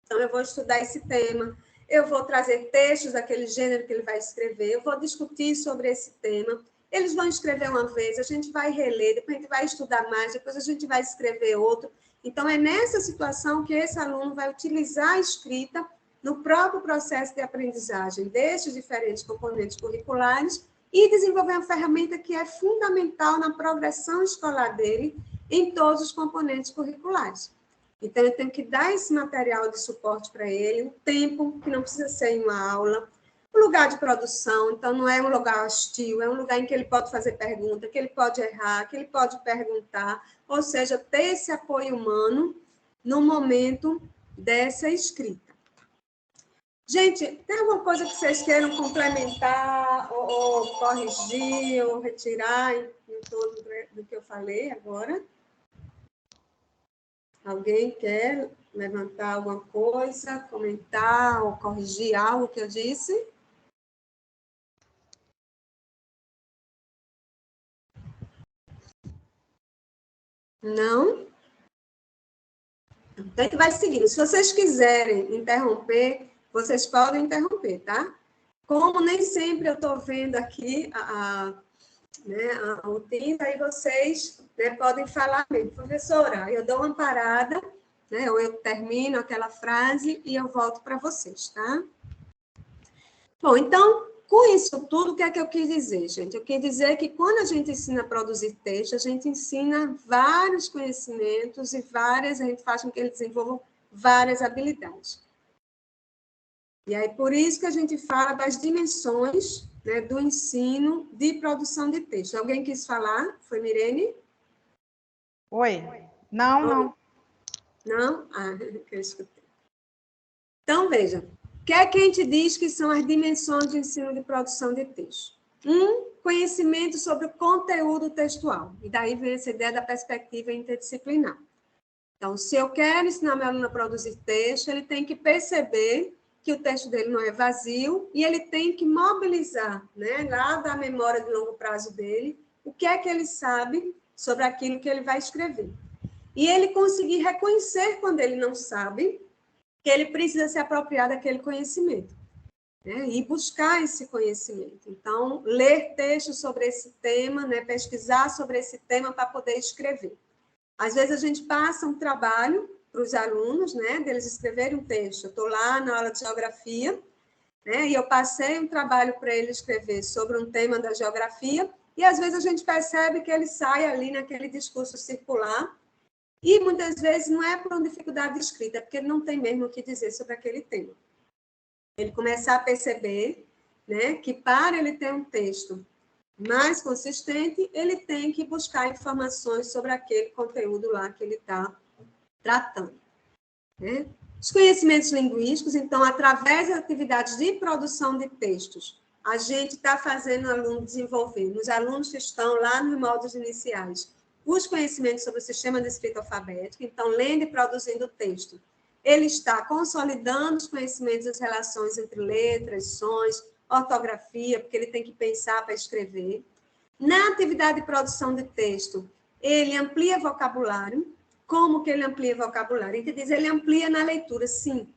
Então, eu vou estudar esse tema, eu vou trazer textos daquele gênero que ele vai escrever, eu vou discutir sobre esse tema, eles vão escrever uma vez, a gente vai reler, depois a gente vai estudar mais, depois a gente vai escrever outro. Então, é nessa situação que esse aluno vai utilizar a escrita no próprio processo de aprendizagem destes diferentes componentes curriculares e desenvolver uma ferramenta que é fundamental na progressão escolar dele em todos os componentes curriculares. Então, eu tenho que dar esse material de suporte para ele, o tempo, que não precisa ser em uma aula, o lugar de produção, então não é um lugar hostil, é um lugar em que ele pode fazer pergunta, que ele pode errar, que ele pode perguntar, ou seja, ter esse apoio humano no momento dessa escrita. Gente, tem alguma coisa que vocês queiram complementar, ou corrigir, ou retirar em torno do que eu falei agora? Alguém quer levantar alguma coisa, comentar ou corrigir algo que eu disse? Não? Então, a gente vai seguindo. Se vocês quiserem interromper, vocês podem interromper, tá? Como nem sempre eu estou vendo aqui o tempo, aí vocês, né, podem falar mesmo. Professora, eu dou uma parada, né, ou eu termino aquela frase e eu volto para vocês, tá? Bom, então, com isso tudo, o que é que eu quis dizer, gente? Eu quis dizer que quando a gente ensina a produzir texto, a gente ensina vários conhecimentos e a gente faz com que eles desenvolvam várias habilidades. E aí, por isso que a gente fala das dimensões, né, do ensino de produção de texto. Alguém quis falar? Foi Mirene?
Oi. Não.
Não? Ah, que eu escutei. Então, veja. O que é que a gente diz que são as dimensões de ensino de produção de texto? Conhecimento sobre o conteúdo textual. E daí vem essa ideia da perspectiva interdisciplinar. Então, se eu quero ensinar meu aluno a produzir texto, ele tem que perceber que o texto dele não é vazio e ele tem que mobilizar, né, lá da memória de longo prazo dele, o que é que ele sabe sobre aquilo que ele vai escrever. E ele conseguir reconhecer quando ele não sabe, que ele precisa se apropriar daquele conhecimento, né, e buscar esse conhecimento. Então, ler textos sobre esse tema, né, pesquisar sobre esse tema para poder escrever. Às vezes, a gente passa um trabalho para os alunos, né, deles escreverem um texto. Eu estou lá na aula de geografia, né, e eu passei um trabalho para ele escrever sobre um tema da geografia, e às vezes a gente percebe que ele sai ali naquele discurso circular, e muitas vezes não é por uma dificuldade de escrita, é porque ele não tem mesmo o que dizer sobre aquele tema. Ele começar a perceber, né, que para ele ter um texto mais consistente, ele tem que buscar informações sobre aquele conteúdo lá que ele está tratando, né? Os conhecimentos linguísticos, então, através das atividades de produção de textos, a gente está fazendo o aluno desenvolver, nos alunos que estão lá nos moldes iniciais, os conhecimentos sobre o sistema de escrita alfabética, então, lendo e produzindo texto. Ele está consolidando os conhecimentos das relações entre letras, sons, ortografia, porque ele tem que pensar para escrever. Na atividade de produção de texto, ele amplia vocabulário. Como que ele amplia vocabulário? A gente diz, ele amplia na leitura, sim.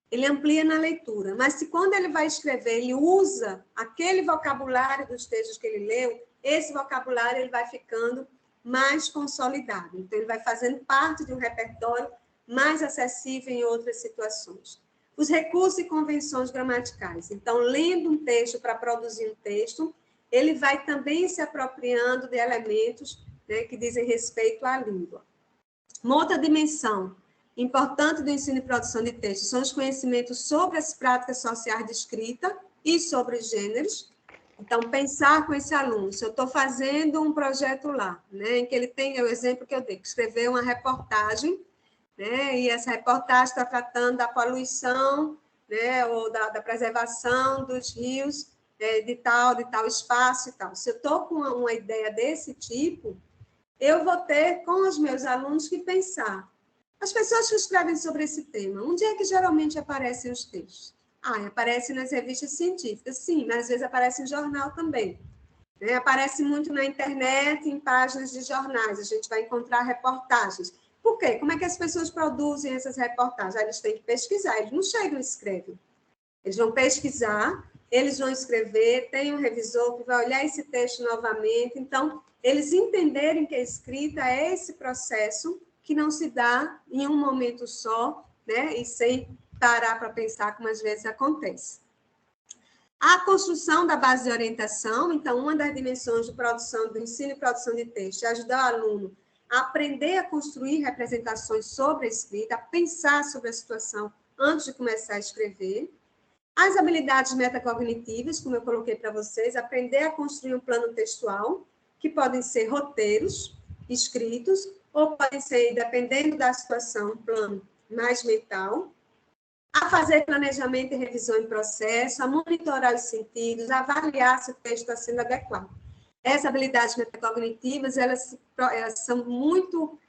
Ele amplia na leitura. Mas se quando ele vai escrever, ele usa aquele vocabulário dos textos que ele leu, esse vocabulário ele vai ficando mais consolidado. Então, ele vai fazendo parte de um repertório mais acessível em outras situações. Os recursos e convenções gramaticais. Então, lendo um texto para produzir um texto, ele vai também se apropriando de elementos, né, que dizem respeito à língua. Uma outra dimensão importante do ensino e produção de texto são os conhecimentos sobre as práticas sociais de escrita e sobre os gêneros. Então, pensar com esse aluno, se eu estou fazendo um projeto lá, né, em que ele tem, é o exemplo que eu dei, escrever uma reportagem, né, e essa reportagem está tratando da poluição, né, ou da preservação dos rios, de tal espaço e tal. Se eu estou com uma ideia desse tipo, eu vou ter com os meus alunos que pensar. As pessoas que escrevem sobre esse tema, onde é que geralmente aparecem os textos? Aparece nas revistas científicas, sim, mas às vezes aparece em jornal também. Né? Aparece muito na internet, em páginas de jornais, a gente vai encontrar reportagens. Por quê? Como é que as pessoas produzem essas reportagens? Eles têm que pesquisar, eles não chegam e escrevem. Eles vão pesquisar, eles vão escrever, tem um revisor que vai olhar esse texto novamente. Então, eles entenderem que a escrita é esse processo que não se dá em um momento só, né? E sem parar para pensar, como às vezes acontece. A construção da base de orientação, então, uma das dimensões de produção, do ensino e produção de texto, é ajudar o aluno a aprender a construir representações sobre a escrita, a pensar sobre a situação antes de começar a escrever. As habilidades metacognitivas, como eu coloquei para vocês, aprender a construir um plano textual, que podem ser roteiros escritos, ou podem ser, dependendo da situação, um plano mais mental. a fazer planejamento e revisão em processo, a monitorar os sentidos, a avaliar se o texto está sendo adequado. Essas habilidades metacognitivas, elas são muito,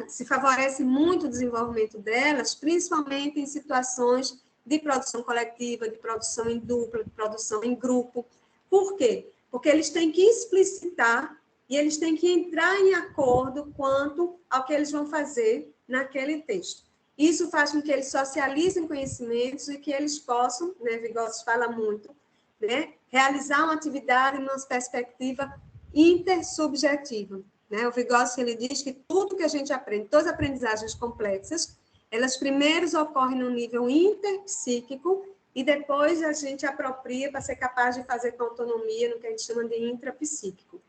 se favorece muito o desenvolvimento delas, principalmente em situações de produção coletiva, de produção em dupla, de produção em grupo. Por quê? Porque eles têm que explicitar e eles têm que entrar em acordo quanto ao que eles vão fazer naquele texto. Isso faz com que eles socializem conhecimentos e que eles possam, né, Vygotsky fala muito, né, realizar uma atividade numa perspectiva intersubjetiva. Né? O Vygotsky, ele diz que tudo que a gente aprende, todas as aprendizagens complexas, elas primeiro ocorrem no nível interpsíquico e depois a gente apropria para ser capaz de fazer com autonomia no que a gente chama de intrapsíquico.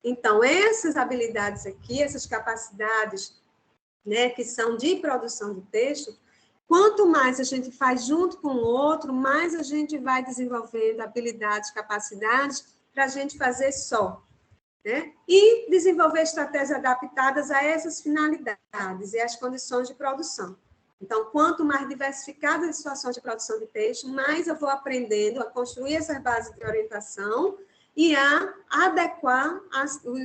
Então, essas habilidades aqui, essas capacidades, né, que são de produção de texto, quanto mais a gente faz junto com o outro, mais a gente vai desenvolvendo habilidades, capacidades para a gente fazer só. Né? E desenvolver estratégias adaptadas a essas finalidades e às condições de produção. Então, quanto mais diversificadas as situações de produção de texto, mais eu vou aprendendo a construir essas bases de orientação e a adequar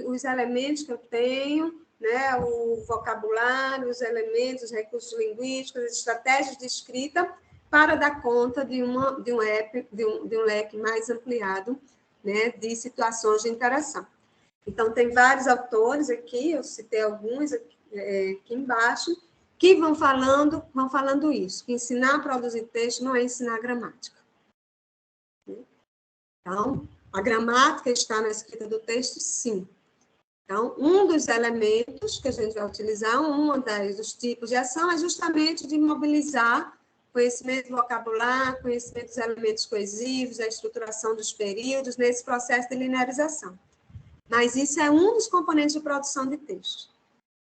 os elementos que eu tenho, né, o vocabulário, os elementos, os recursos linguísticos, as estratégias de escrita, para dar conta de um leque mais ampliado, né, de situações de interação. Então, tem vários autores aqui, eu citei alguns aqui embaixo, que vão falando isso, que ensinar a produzir texto não é ensinar gramática. Então, a gramática está na escrita do texto, sim. Então, um dos elementos que a gente vai utilizar, dos tipos de ação, é justamente de mobilizar conhecimento vocabular, conhecimento dos elementos coesivos, a estruturação dos períodos, nesse processo de linearização. Mas isso é um dos componentes de produção de texto.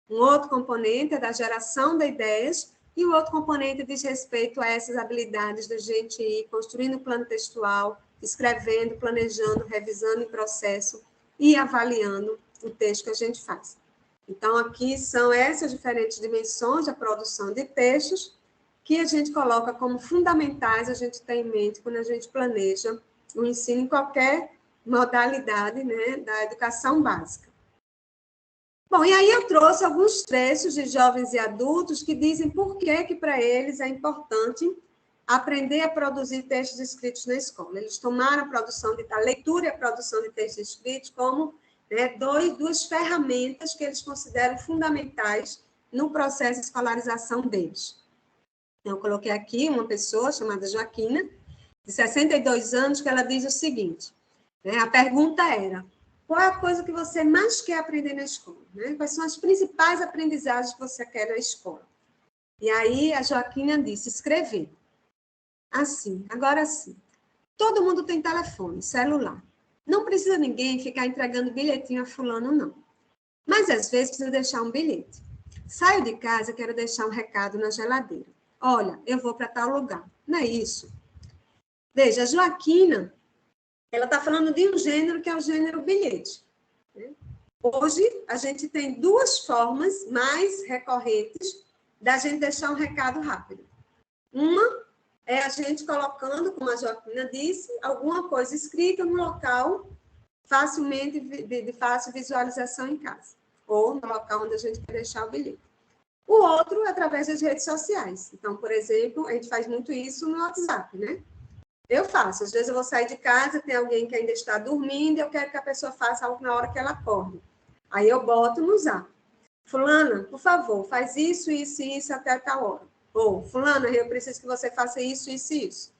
Um outro componente é da geração de ideias, e o outro componente diz respeito a essas habilidades da gente ir construindo plano textual, escrevendo, planejando, revisando em processo e avaliando o texto que a gente faz. Então, aqui são essas diferentes dimensões da produção de textos que a gente coloca como fundamentais a gente ter em mente quando a gente planeja o ensino em qualquer modalidade, né, da educação básica. Bom, e aí eu trouxe alguns trechos de jovens e adultos que dizem por que para eles é importante aprender a produzir textos escritos na escola. Eles tomaram a leitura e a produção de textos escritos como, né, duas ferramentas que eles consideram fundamentais no processo de escolarização deles. Eu coloquei aqui uma pessoa chamada Joaquina, de 62 anos, que ela diz o seguinte, né, a pergunta era, qual é a coisa que você mais quer aprender na escola? Né? Quais são as principais aprendizagens que você quer na escola? E aí a Joaquina disse, escrever. Assim, agora sim. Todo mundo tem telefone, celular. Não precisa ninguém ficar entregando bilhetinho a fulano, não. Mas, às vezes, precisa deixar um bilhete. Saio de casa, quero deixar um recado na geladeira. Olha, eu vou para tal lugar. Não é isso? Veja, a Joaquina, ela está falando de um gênero que é o gênero bilhete. Hoje, a gente tem duas formas mais recorrentes da gente deixar um recado rápido. Uma é a gente colocando, como a Joaquina disse, alguma coisa escrita no local facilmente de fácil visualização em casa, ou no local onde a gente quer deixar o bilhete. O outro é através das redes sociais. Então, por exemplo, a gente faz muito isso no WhatsApp, né? Eu faço. Às vezes eu vou sair de casa, tem alguém que ainda está dormindo, eu quero que a pessoa faça algo na hora que ela acorda. Aí eu boto no Zap. Fulana, por favor, faz isso, isso e isso até tal hora. Ou, fulana, eu preciso que você faça isso, isso e isso.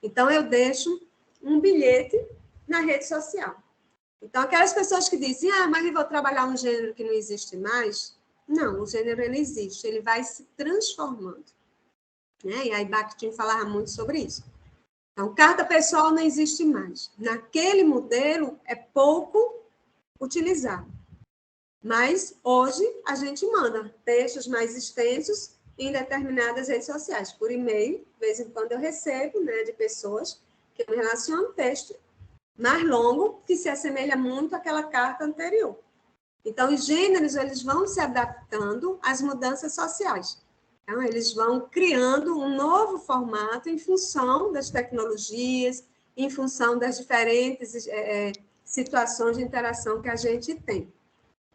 Então, eu deixo um bilhete na rede social. Então, aquelas pessoas que dizem, mas eu vou trabalhar um gênero que não existe mais. Não, o gênero ele existe, ele vai se transformando. Né? E aí, Bakhtin falava muito sobre isso. Então, carta pessoal não existe mais. Naquele modelo, é pouco utilizado. Mas, hoje, a gente manda textos mais extensos em determinadas redes sociais. Por e-mail, de vez em quando eu recebo, né, de pessoas que me relacionam texto mais longo, que se assemelha muito àquela carta anterior. Então, os gêneros eles vão se adaptando às mudanças sociais. Então, eles vão criando um novo formato em função das tecnologias, em função das diferentes situações de interação que a gente tem.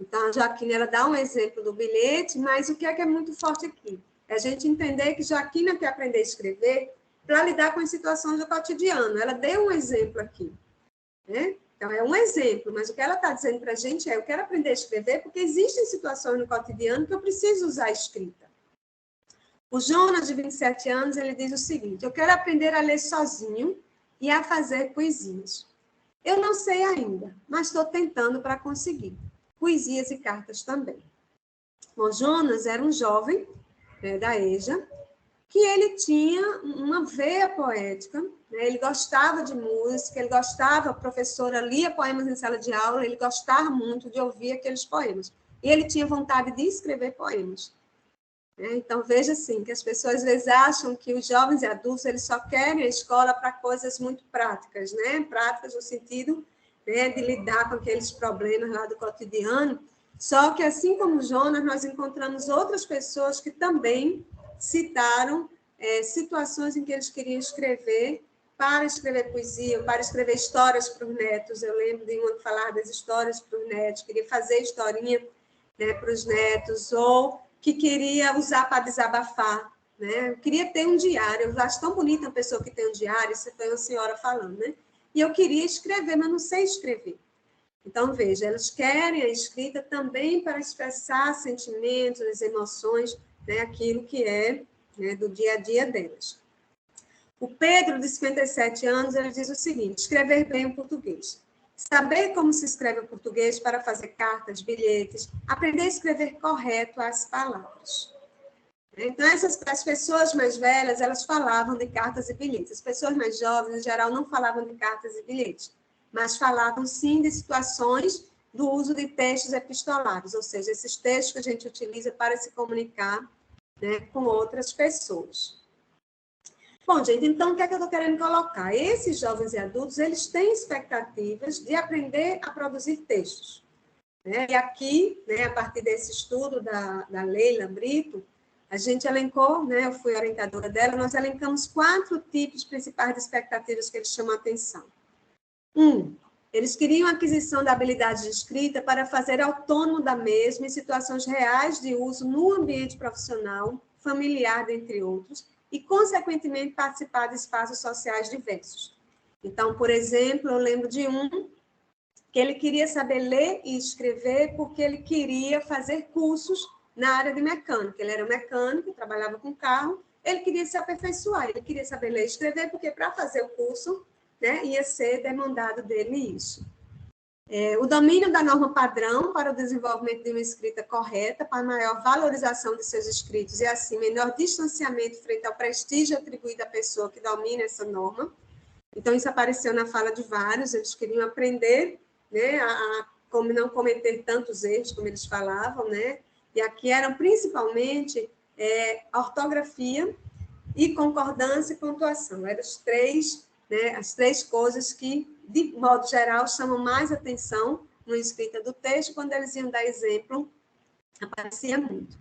Então, a Joaquina, ela dá um exemplo do bilhete, mas o que é muito forte aqui? É a gente entender que Joaquina quer aprender a escrever para lidar com as situações do cotidiano. Ela deu um exemplo aqui, né? Então, é um exemplo, mas o que ela está dizendo para a gente é: eu quero aprender a escrever porque existem situações no cotidiano que eu preciso usar a escrita. O Jonas, de 27 anos, ele diz o seguinte: eu quero aprender a ler sozinho e a fazer poesias. Eu não sei ainda, mas estou tentando para conseguir. Poesias e cartas também. Bom, Jonas era um jovem da EJA, que ele tinha uma veia poética, né? Ele gostava de música, ele gostava, a professora lia poemas em sala de aula, ele gostava muito de ouvir aqueles poemas. E ele tinha vontade de escrever poemas. Então, veja assim, que as pessoas às vezes acham que os jovens e adultos eles só querem a escola para coisas muito práticas, né? Práticas no sentido, né, de lidar com aqueles problemas lá do cotidiano. Só que, assim como Jonas, nós encontramos outras pessoas que também citaram situações em que eles queriam escrever, para escrever poesia, para escrever histórias para os netos. Eu lembro de uma que falava das histórias para os netos, queria fazer historinha, né, para os netos, ou que queria usar para desabafar, né? Eu queria ter um diário, eu acho tão bonita uma pessoa que tem um diário, isso foi uma senhora falando, né? E eu queria escrever, mas não sei escrever. Então, veja, elas querem a escrita também para expressar sentimentos, as emoções, né? Aquilo que é, né, do dia a dia delas. O Pedro, de 57 anos, ele diz o seguinte: escrever bem o português. Saber como se escreve o português para fazer cartas, bilhetes, aprender a escrever correto as palavras. Então, as pessoas mais velhas, elas falavam de cartas e bilhetes. As pessoas mais jovens, em geral, não falavam de cartas e bilhetes, mas falavam, sim, de situações do uso de textos epistolares, ou seja, esses textos que a gente utiliza para se comunicar, né, com outras pessoas. Bom, gente, então, o que é que eu estou querendo colocar? Esses jovens e adultos, eles têm expectativas de aprender a produzir textos, né? E aqui, né, a partir desse estudo da Leila Brito, a gente elencou, né, eu fui orientadora dela, nós elencamos 4 tipos principais de expectativas que eles chamam a atenção. 1, eles queriam a aquisição da habilidade de escrita para fazer autônomo da mesma em situações reais de uso no ambiente profissional, familiar, dentre outros, e, consequentemente, participar de espaços sociais diversos. Então, por exemplo, eu lembro de um que ele queria saber ler e escrever porque ele queria fazer cursos na área de mecânica. Ele era mecânico, trabalhava com carro, ele queria se aperfeiçoar, ele queria saber ler e escrever porque, para fazer o curso, né, ia ser demandado dele isso. O domínio da norma padrão para o desenvolvimento de uma escrita correta, para maior valorização de seus escritos e, assim, menor distanciamento frente ao prestígio atribuído à pessoa que domina essa norma. Então, isso apareceu na fala de vários, eles queriam aprender, né, a como não cometer tantos erros, como eles falavam, né? E aqui eram principalmente ortografia e concordância e pontuação. Eram as três coisas que, de modo geral, chamam mais atenção na escrita do texto. Quando eles iam dar exemplo, aparecia muito.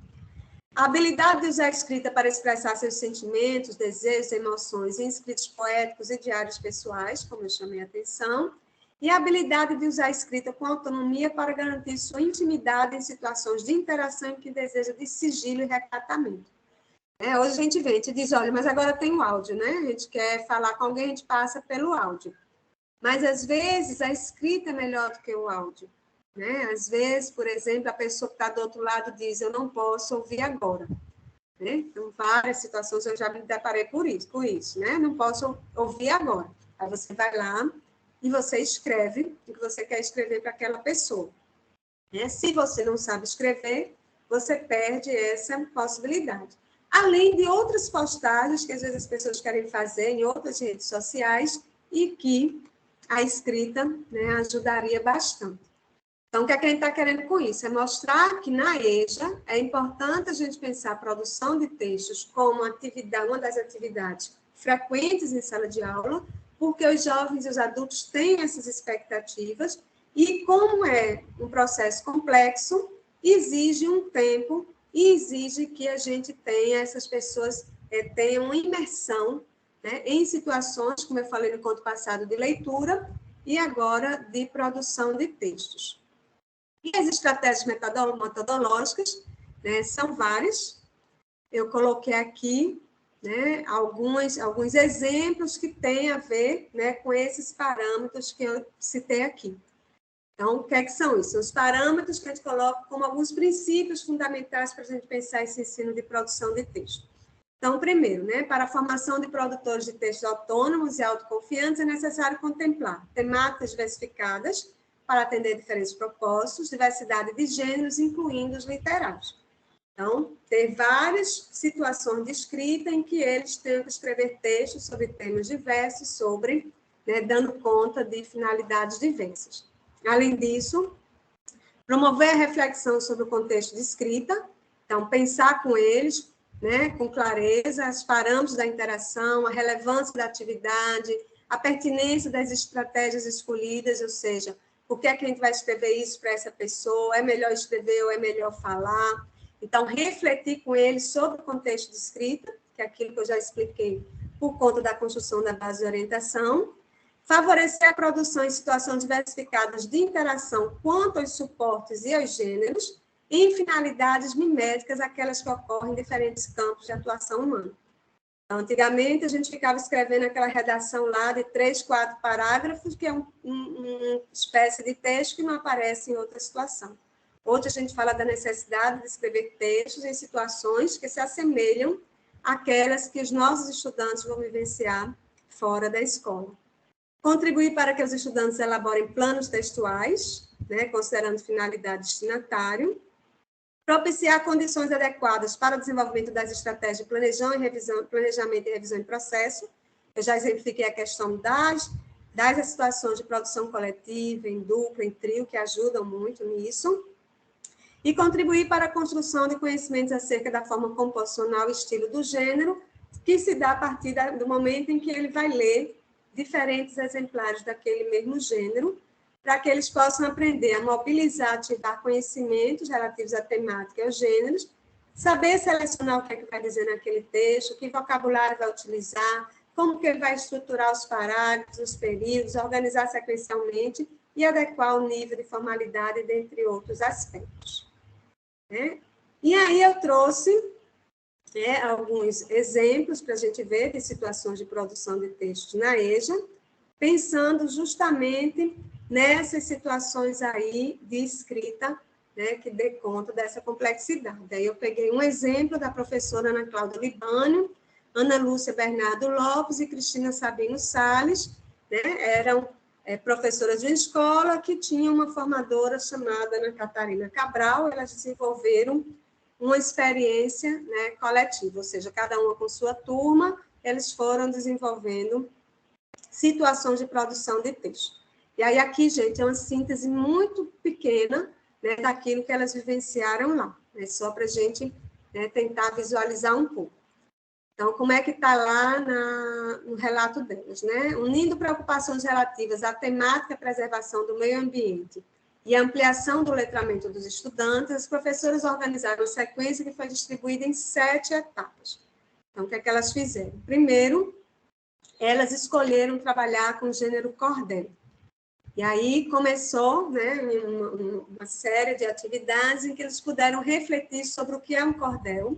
A habilidade de usar a escrita para expressar seus sentimentos, desejos, emoções em escritos poéticos e diários pessoais, como eu chamei a atenção, e a habilidade de usar a escrita com autonomia para garantir sua intimidade em situações de interação em que deseja de sigilo e recatamento. Hoje a gente vê, a gente diz, olha, mas agora tem o áudio, né? A gente quer falar com alguém, a gente passa pelo áudio. Mas, às vezes, a escrita é melhor do que o áudio, né? Às vezes, por exemplo, a pessoa que está do outro lado diz, eu não posso ouvir agora. Né? Então, várias situações eu já me deparei com isso, né? Não posso ouvir agora. Aí você vai lá e você escreve o que você quer escrever para aquela pessoa. Né? Se você não sabe escrever, você perde essa possibilidade. Além de outras postagens que às vezes as pessoas querem fazer em outras redes sociais e que a escrita, né, ajudaria bastante. Então, o que é que a gente está querendo com isso? É mostrar que na EJA é importante a gente pensar a produção de textos como uma das atividades frequentes em sala de aula, porque os jovens e os adultos têm essas expectativas e, como é um processo complexo, exige um tempo e exige que a gente tenha, essas pessoas tenham uma imersão, né, em situações, como eu falei no conto passado, de leitura e agora de produção de textos. E as estratégias metodológicas, né, são várias. Eu coloquei aqui, né, alguns exemplos que têm a ver, né, com esses parâmetros que eu citei aqui. Então, o que é que são isso? São os parâmetros que a gente coloca como alguns princípios fundamentais para a gente pensar esse ensino de produção de texto. Então, primeiro, né, para a formação de produtores de textos autônomos e autoconfiantes, é necessário contemplar temáticas diversificadas para atender diferentes propósitos, diversidade de gêneros, incluindo os literários. Então, ter várias situações de escrita em que eles tenham que escrever textos sobre temas diversos, né, dando conta de finalidades diversas. Além disso, promover a reflexão sobre o contexto de escrita, então, pensar com eles, né, com clareza, os parâmetros da interação, a relevância da atividade, a pertinência das estratégias escolhidas, ou seja, por que é que a gente vai escrever isso para essa pessoa, é melhor escrever ou é melhor falar. Então, refletir com eles sobre o contexto de escrita, que é aquilo que eu já expliquei por conta da construção da base de orientação. Favorecer a produção em situações diversificadas de interação quanto aos suportes e aos gêneros, e em finalidades miméticas, aquelas que ocorrem em diferentes campos de atuação humana. Então, antigamente, a gente ficava escrevendo aquela redação lá de 3, 4 parágrafos, que é uma espécie de texto que não aparece em outra situação. Hoje, a gente fala da necessidade de escrever textos em situações que se assemelham àquelas que os nossos estudantes vão vivenciar fora da escola. Contribuir para que os estudantes elaborem planos textuais, né, considerando finalidade e destinatário. Propiciar condições adequadas para o desenvolvimento das estratégias de planejamento e revisão em processo. Eu já exemplifiquei a questão das situações de produção coletiva, em dupla, em trio, que ajudam muito nisso. E contribuir para a construção de conhecimentos acerca da forma composicional e estilo do gênero, que se dá a partir do momento em que ele vai ler diferentes exemplares daquele mesmo gênero, para que eles possam aprender a mobilizar, ativar conhecimentos relativos à temática e aos gêneros, saber selecionar o que é que vai dizer naquele texto, que vocabulário vai utilizar, como que ele vai estruturar os parágrafos, os períodos, organizar sequencialmente e adequar o nível de formalidade, dentre outros aspectos. Né? E aí eu trouxe alguns exemplos para a gente ver de situações de produção de textos na EJA, pensando justamente nessas situações aí de escrita, né, que dê conta dessa complexidade. Aí eu peguei um exemplo da professora Ana Cláudia Libânio, Ana Lúcia Bernardo Lopes e Cristina Sabino Salles, né, eram professoras de uma escola que tinha uma formadora chamada Ana Catarina Cabral, elas desenvolveram uma experiência, né, coletiva, ou seja, cada uma com sua turma, eles foram desenvolvendo situações de produção de texto. E aí aqui, gente, é uma síntese muito pequena, né, daquilo que elas vivenciaram lá, né, só para a gente, né, tentar visualizar um pouco. Então, como é que está lá no relato delas, né? Unindo preocupações relativas à temática preservação do meio ambiente e ampliação do letramento dos estudantes, as professoras organizaram uma sequência que foi distribuída em 7 etapas. Então, o que é que elas fizeram? Primeiro, elas escolheram trabalhar com o gênero cordel. E aí começou, né, uma série de atividades em que eles puderam refletir sobre o que é um cordel,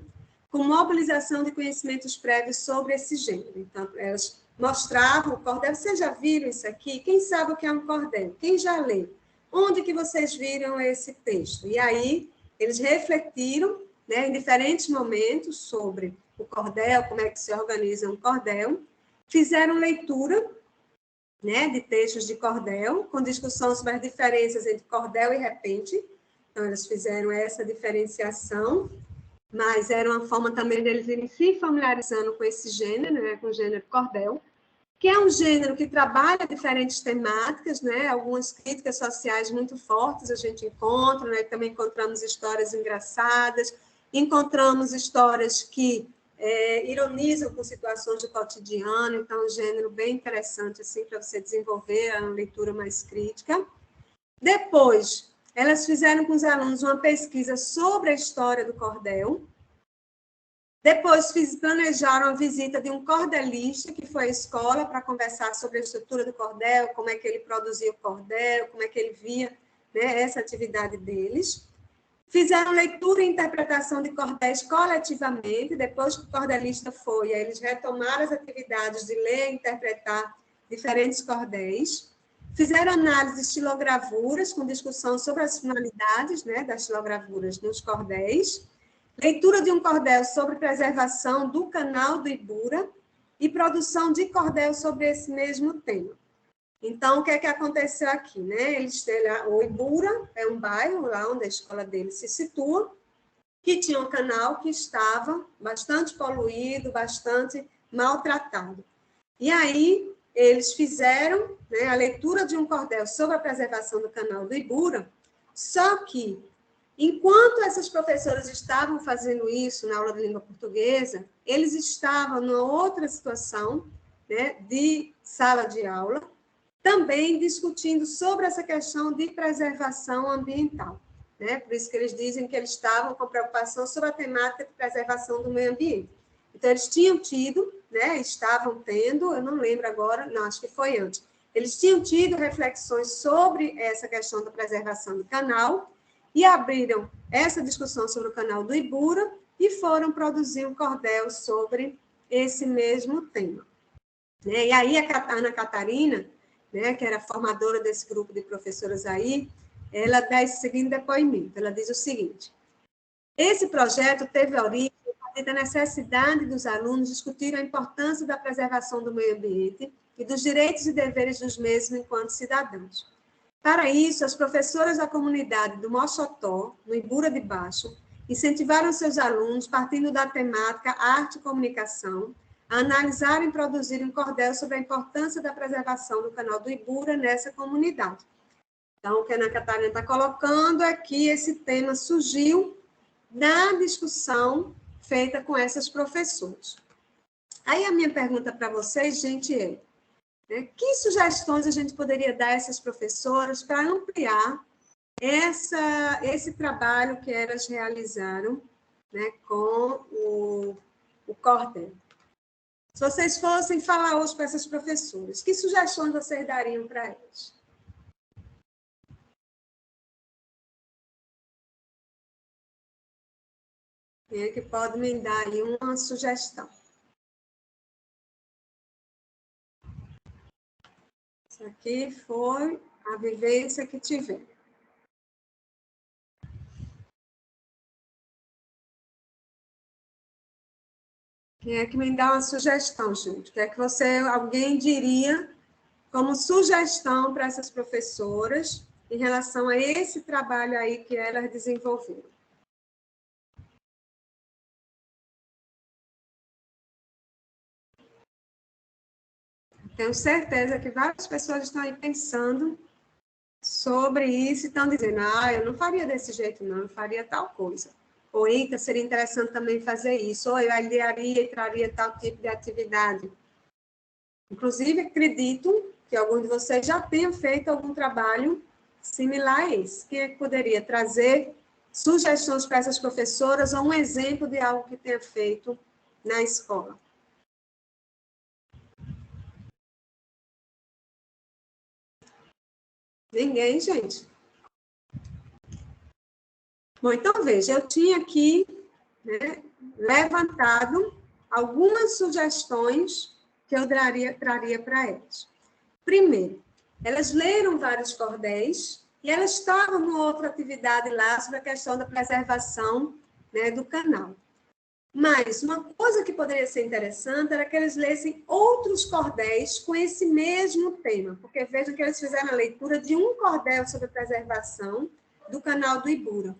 com mobilização de conhecimentos prévios sobre esse gênero. Então, elas mostravam o cordel. Vocês já viram isso aqui? Quem sabe o que é um cordel? Quem já leu? Onde que vocês viram esse texto? E aí, eles refletiram, né, em diferentes momentos sobre o cordel, como é que se organiza um cordel, fizeram leitura, né, de textos de cordel, com discussão sobre as diferenças entre cordel e repente. Então, eles fizeram essa diferenciação, mas era uma forma também deles irem se familiarizando com esse gênero, né, com o gênero cordel, que é um gênero que trabalha diferentes temáticas, né, algumas críticas sociais muito fortes a gente encontra, né, também encontramos histórias engraçadas, encontramos histórias que ironizam com situações do cotidiano, então é um gênero bem interessante assim, para você desenvolver a leitura mais crítica. Depois, elas fizeram com os alunos uma pesquisa sobre a história do cordel. Depois planejaram a visita de um cordelista, que foi à escola, para conversar sobre a estrutura do cordel, como é que ele produzia o cordel, como é que ele via, né, essa atividade deles. Fizeram leitura e interpretação de cordéis coletivamente, depois que o cordelista foi, aí eles retomaram as atividades de ler e interpretar diferentes cordéis. Fizeram análise de estilogravuras, com discussão sobre as finalidades, né, das estilogravuras nos cordéis. Leitura de um cordel sobre preservação do canal do Ibura e produção de cordel sobre esse mesmo tema. Então, o que é que aconteceu aqui, né? O Ibura é um bairro lá onde a escola dele se situa, que tinha um canal que estava bastante poluído, bastante maltratado. E aí, eles fizeram, né, a leitura de um cordel sobre a preservação do canal do Ibura, só que enquanto essas professoras estavam fazendo isso na aula de língua portuguesa, eles estavam numa outra situação, né, de sala de aula, também discutindo sobre essa questão de preservação ambiental, né? Por isso que eles dizem que eles estavam com preocupação sobre a temática de preservação do meio ambiente. Então, eles tinham tido, né, estavam tendo, eu não lembro agora, não, acho que foi antes, eles tinham tido reflexões sobre essa questão da preservação do canal, e abriram essa discussão sobre o canal do Ibura e foram produzir um cordel sobre esse mesmo tema. E aí a Ana Catarina, né, que era formadora desse grupo de professoras aí, ela dá esse seguinte depoimento. Ela diz o seguinte: esse projeto teve origem da necessidade dos alunos discutirem a importância da preservação do meio ambiente e dos direitos e deveres dos mesmos enquanto cidadãos. Para isso, as professoras da comunidade do Moxotó, no Ibura de Baixo, incentivaram seus alunos, partindo da temática arte e comunicação, a analisarem e produzirem um cordel sobre a importância da preservação do canal do Ibura nessa comunidade. Então, o que a Ana Catarina está colocando é que esse tema surgiu na discussão feita com essas professoras. Aí a minha pergunta para vocês, gente, é: que sugestões a gente poderia dar a essas professoras para ampliar esse trabalho que elas realizaram, né, com o cordel? Se vocês fossem falar hoje para essas professoras, que sugestões vocês dariam para elas? Quem é que pode me dar aí uma sugestão? Isso aqui foi a vivência que tive. Quem é que me dá uma sugestão, gente? O que é que alguém diria como sugestão para essas professoras em relação a esse trabalho aí que elas desenvolveram? Tenho certeza que várias pessoas estão aí pensando sobre isso e estão dizendo: eu não faria desse jeito, não, eu faria tal coisa. Ou, eita, seria interessante também fazer isso. Ou eu aliaria e traria tal tipo de atividade. Inclusive, acredito que alguns de vocês já tenham feito algum trabalho similar a esse. Quem é que poderia trazer sugestões para essas professoras ou um exemplo de algo que tenha feito na escola? Ninguém, gente. Bom, então, veja, eu tinha aqui, né, levantado algumas sugestões que eu traria para elas. Primeiro, elas leram vários cordéis e elas estavam numa outra atividade lá sobre a questão da preservação, né, do canal. Mas uma coisa que poderia ser interessante era que eles lessem outros cordéis com esse mesmo tema, porque vejam que eles fizeram a leitura de um cordel sobre a preservação do canal do Ibura.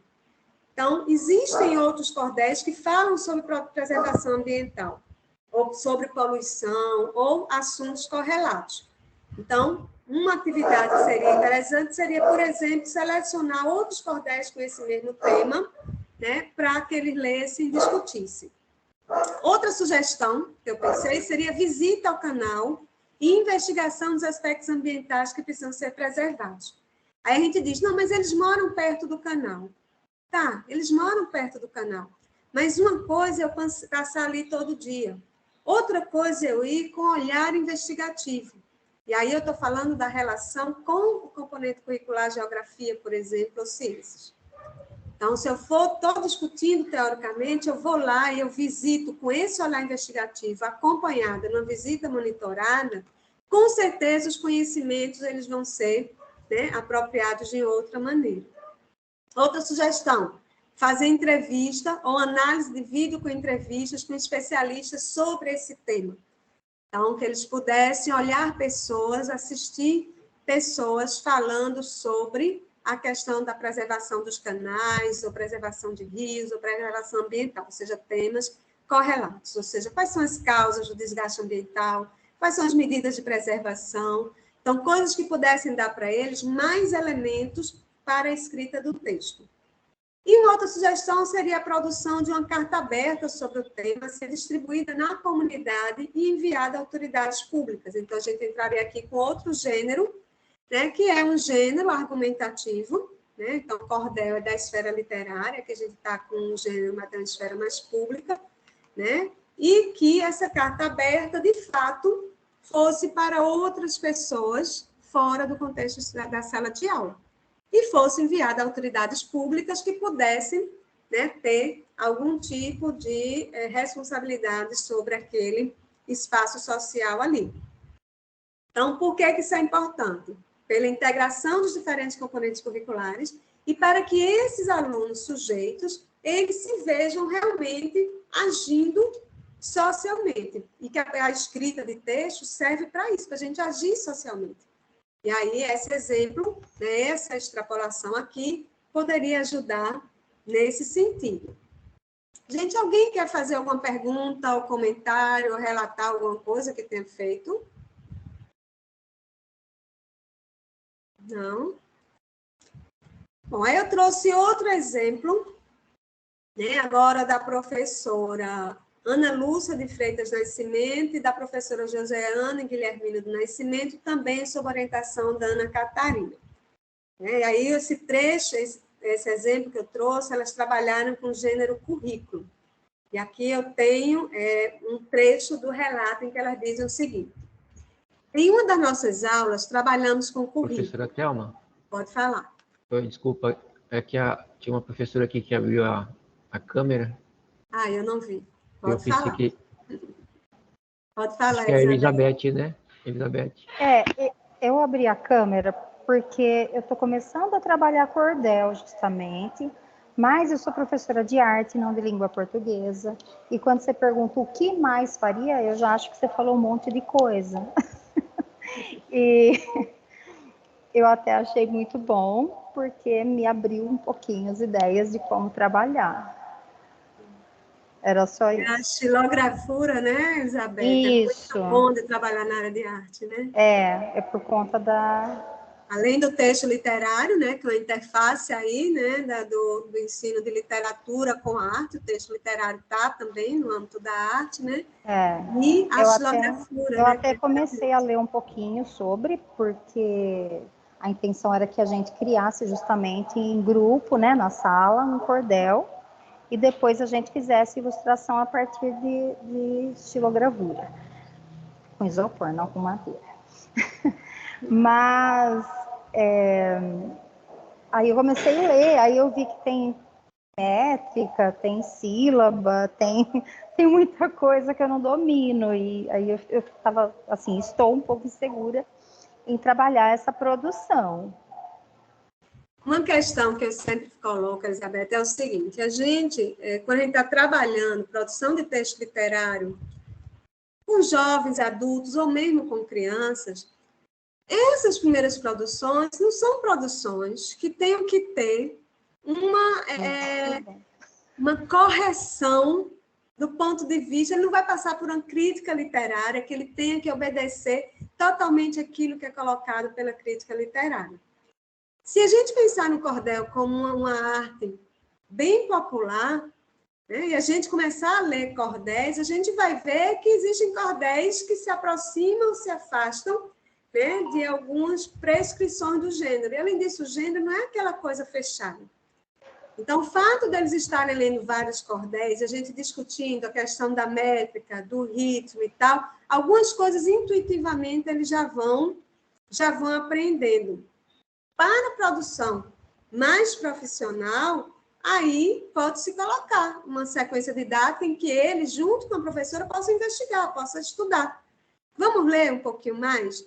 Então, existem outros cordéis que falam sobre preservação ambiental, ou sobre poluição, ou assuntos correlatos. Então, uma atividade que seria interessante seria, por exemplo, selecionar outros cordéis com esse mesmo tema, né, para que eles lessem e discutissem. Outra sugestão que eu pensei seria visita ao canal e investigação dos aspectos ambientais que precisam ser preservados. Aí a gente diz, não, mas eles moram perto do canal. Tá, eles moram perto do canal. Mas uma coisa é eu passar ali todo dia. Outra coisa é eu ir com olhar investigativo. E aí eu estou falando da relação com o componente curricular geografia, por exemplo, ou ciências. Então, se eu estou discutindo teoricamente, eu vou lá e eu visito com esse olhar investigativo, acompanhada, numa visita monitorada, com certeza os conhecimentos eles vão ser, né, apropriados de outra maneira. Outra sugestão, fazer entrevista ou análise de vídeo com entrevistas com especialistas sobre esse tema. Então, que eles pudessem olhar pessoas, assistir pessoas falando sobre a questão da preservação dos canais, ou preservação de rios, ou preservação ambiental, ou seja, temas correlatos, ou seja, quais são as causas do desgaste ambiental, quais são as medidas de preservação. Então, coisas que pudessem dar para eles mais elementos para a escrita do texto. E uma outra sugestão seria a produção de uma carta aberta sobre o tema, ser distribuída na comunidade e enviada a autoridades públicas. Então, a gente entraria aqui com outro gênero, né, que é um gênero argumentativo, né? Então, cordel é da esfera literária, que a gente está com um gênero da esfera mais pública, né? E que essa carta aberta, de fato, fosse para outras pessoas fora do contexto da sala de aula. E fosse enviada a autoridades públicas que pudessem, né, ter algum tipo de responsabilidade sobre aquele espaço social ali. Então, por que isso é importante? Pela integração dos diferentes componentes curriculares e para que esses alunos sujeitos, eles se vejam realmente agindo socialmente. E que a escrita de texto serve para isso, para a gente agir socialmente. E aí, esse exemplo, né, essa extrapolação aqui, poderia ajudar nesse sentido. Gente, alguém quer fazer alguma pergunta, ou comentário, ou relatar alguma coisa que tenha feito? Não? Bom, aí eu trouxe outro exemplo, né, agora da professora Ana Lúcia de Freitas Nascimento e da professora Joseana Guilhermina do Nascimento, também sob orientação da Ana Catarina. E aí, esse trecho, esse exemplo que eu trouxe, elas trabalharam com o gênero currículo. E aqui eu tenho um trecho do relato em que elas dizem o seguinte. Em uma das nossas aulas, trabalhamos com currículo.
Professora Thelma?
Pode falar.
Desculpa, é que tinha uma professora aqui que abriu a câmera.
Ah, eu não vi.
Eu pensei que...
Pode falar,
acho que é a Elizabeth, né? Elizabeth.
Eu abri a câmera porque eu estou começando a trabalhar cordel, justamente, mas eu sou professora de arte, não de língua portuguesa, e quando você pergunta o que mais faria, eu já acho que você falou um monte de coisa. E eu até achei muito bom, porque me abriu um pouquinho as ideias de como trabalhar. Era só isso.
A xilografura, né, Elizabeth?
Isso.
É muito bom de trabalhar na área de arte, né?
É por conta da...
Além do texto literário, né, que é uma interface aí, né, do ensino de literatura com a arte, o texto literário está também no âmbito da arte, né? E a xilografura.
Eu até comecei a ler um pouquinho sobre, porque a intenção era que a gente criasse justamente em grupo, né, na sala, um cordel, e depois a gente fizesse ilustração a partir de estilogravura, com isopor, não com madeira. Mas aí eu comecei a ler, aí eu vi que tem métrica, tem sílaba, tem muita coisa que eu não domino, e aí eu estava assim, estou um pouco insegura em trabalhar essa produção.
Uma questão que eu sempre coloco, Elizabeth, é o seguinte, a gente, quando a gente está trabalhando produção de texto literário com jovens, adultos, ou mesmo com crianças, essas primeiras produções não são produções que tenham que ter uma correção do ponto de vista, ele não vai passar por uma crítica literária, que ele tenha que obedecer totalmente aquilo que é colocado pela crítica literária. Se a gente pensar no cordel como uma arte bem popular, né, e a gente começar a ler cordéis, a gente vai ver que existem cordéis que se aproximam, se afastam né, de algumas prescrições do gênero. E, além disso, o gênero não é aquela coisa fechada. Então, o fato deles estarem lendo vários cordéis, a gente discutindo a questão da métrica, do ritmo e tal, algumas coisas intuitivamente eles já vão aprendendo. Para a produção mais profissional, aí pode-se colocar uma sequência didática em que eles, junto com a professora, possam investigar, possam estudar. Vamos ler um pouquinho mais?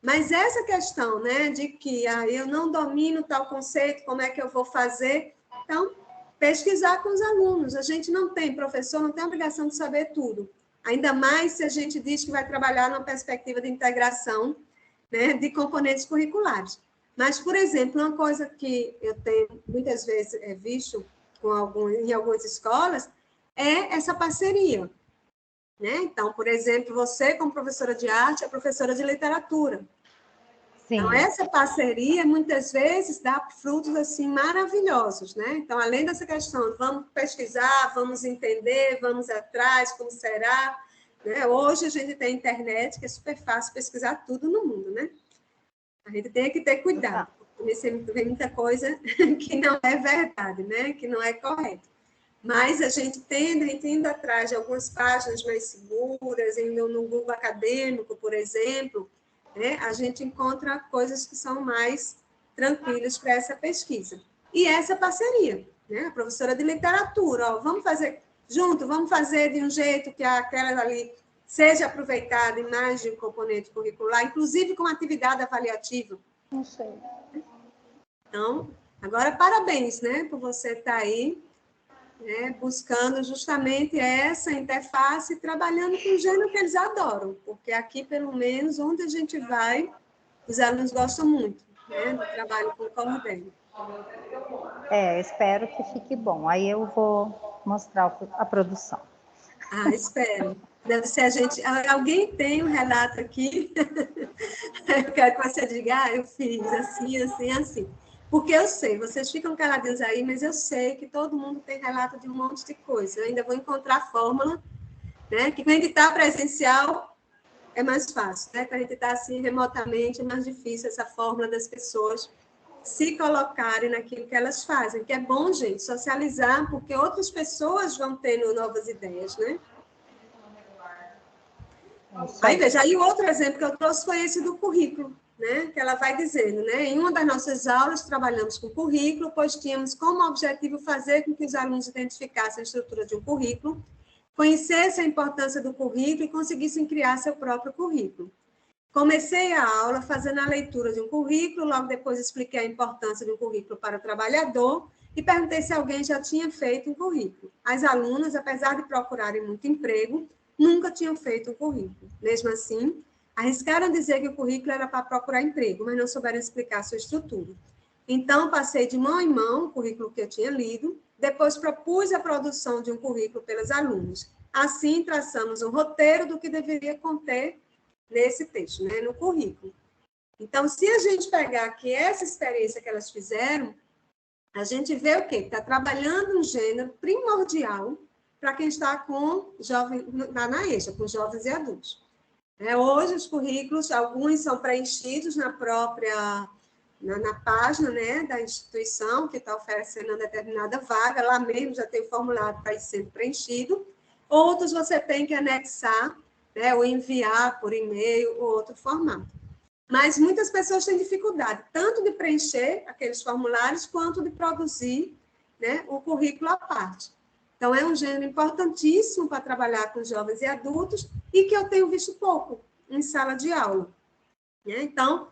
Mas essa questão, né, de que eu não domino tal conceito, como é que eu vou fazer? Então, pesquisar com os alunos. A gente não tem, professor não tem a obrigação de saber tudo. Ainda mais se a gente diz que vai trabalhar numa perspectiva de integração, né, de componentes curriculares. Mas, por exemplo, uma coisa que eu tenho muitas vezes visto em algumas escolas é essa parceria. Né? Então, por exemplo, você, como professora de arte, é professora de literatura. Sim. Então, essa parceria, muitas vezes, dá frutos assim, maravilhosos. Né? Então, além dessa questão, vamos pesquisar, vamos entender, vamos atrás, como será. Né? Hoje, a gente tem internet, que é super fácil pesquisar tudo no mundo. Né? A gente tem que ter cuidado, porque tem muita coisa que não é verdade, né? Que não é correto. Mas a gente indo atrás de algumas páginas mais seguras, indo no Google Acadêmico, por exemplo, né? A gente encontra coisas que são mais tranquilas para essa pesquisa. E essa parceria, né? A professora de literatura, ó, vamos fazer junto, vamos fazer de um jeito que aquela ali seja aproveitada em mais de um componente curricular, inclusive com atividade avaliativa.
Não sei.
Então, agora, parabéns, né, por você estar aí, né, buscando justamente essa interface, trabalhando com o gênero que eles adoram, porque aqui, pelo menos, onde a gente vai, os alunos gostam muito, né, do trabalho com o cordel.
Espero que fique bom. Aí eu vou mostrar a produção.
Espero. Deve ser a gente... Alguém tem um relato aqui? Eu quero que você diga, eu fiz assim, assim, assim. Porque eu sei, vocês ficam caladinhos aí, mas eu sei que todo mundo tem relato de um monte de coisa. Eu ainda vou encontrar a fórmula, né? Que quando a gente está presencial, é mais fácil, né? Quando a gente está assim remotamente, é mais difícil essa fórmula das pessoas se colocarem naquilo que elas fazem. Que é bom, gente, socializar, porque outras pessoas vão tendo novas ideias, né? Aí, veja, aí o outro exemplo que eu trouxe foi esse do currículo, né? Que ela vai dizendo, né? Em uma das nossas aulas, trabalhamos com currículo, pois tínhamos como objetivo fazer com que os alunos identificassem a estrutura de um currículo, conhecessem a importância do currículo e conseguissem criar seu próprio currículo. Comecei a aula fazendo a leitura de um currículo, logo depois expliquei a importância de um currículo para o trabalhador e perguntei se alguém já tinha feito um currículo. As alunas, apesar de procurarem muito emprego, nunca tinham feito um currículo. Mesmo assim, arriscaram dizer que o currículo era para procurar emprego, mas não souberam explicar sua estrutura. Então, passei de mão em mão o currículo que eu tinha lido, depois propus a produção de um currículo pelos alunos. Assim, traçamos um roteiro do que deveria conter nesse texto, né, no currículo. Então, se a gente pegar aqui essa experiência que elas fizeram, a gente vê o quê? Está trabalhando um gênero primordial para quem está com jovem, na EJA, com jovens e adultos. Hoje, os currículos, alguns são preenchidos na própria, na página, né, da instituição que está oferecendo uma determinada vaga, lá mesmo já tem o formulário para ir sendo preenchido. Outros você tem que anexar, né, ou enviar por e-mail ou outro formato. Mas muitas pessoas têm dificuldade, tanto de preencher aqueles formulários, quanto de produzir, né, o currículo à parte. Então, é um gênero importantíssimo para trabalhar com jovens e adultos e que eu tenho visto pouco em sala de aula. Então,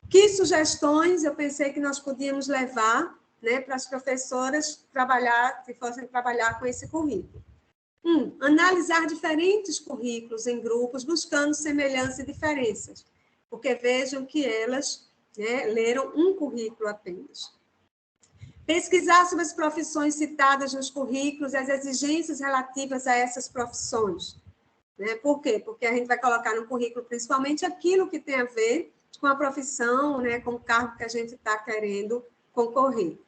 que sugestões eu pensei que nós podíamos levar, né, para as professoras que fossem trabalhar com esse currículo? Analisar diferentes currículos em grupos, buscando semelhanças e diferenças, porque vejam que elas, né, leram um currículo apenas. Pesquisar sobre as profissões citadas nos currículos e as exigências relativas a essas profissões. Né? Por quê? Porque a gente vai colocar no currículo principalmente aquilo que tem a ver com a profissão, né, com o cargo que a gente está querendo concorrer.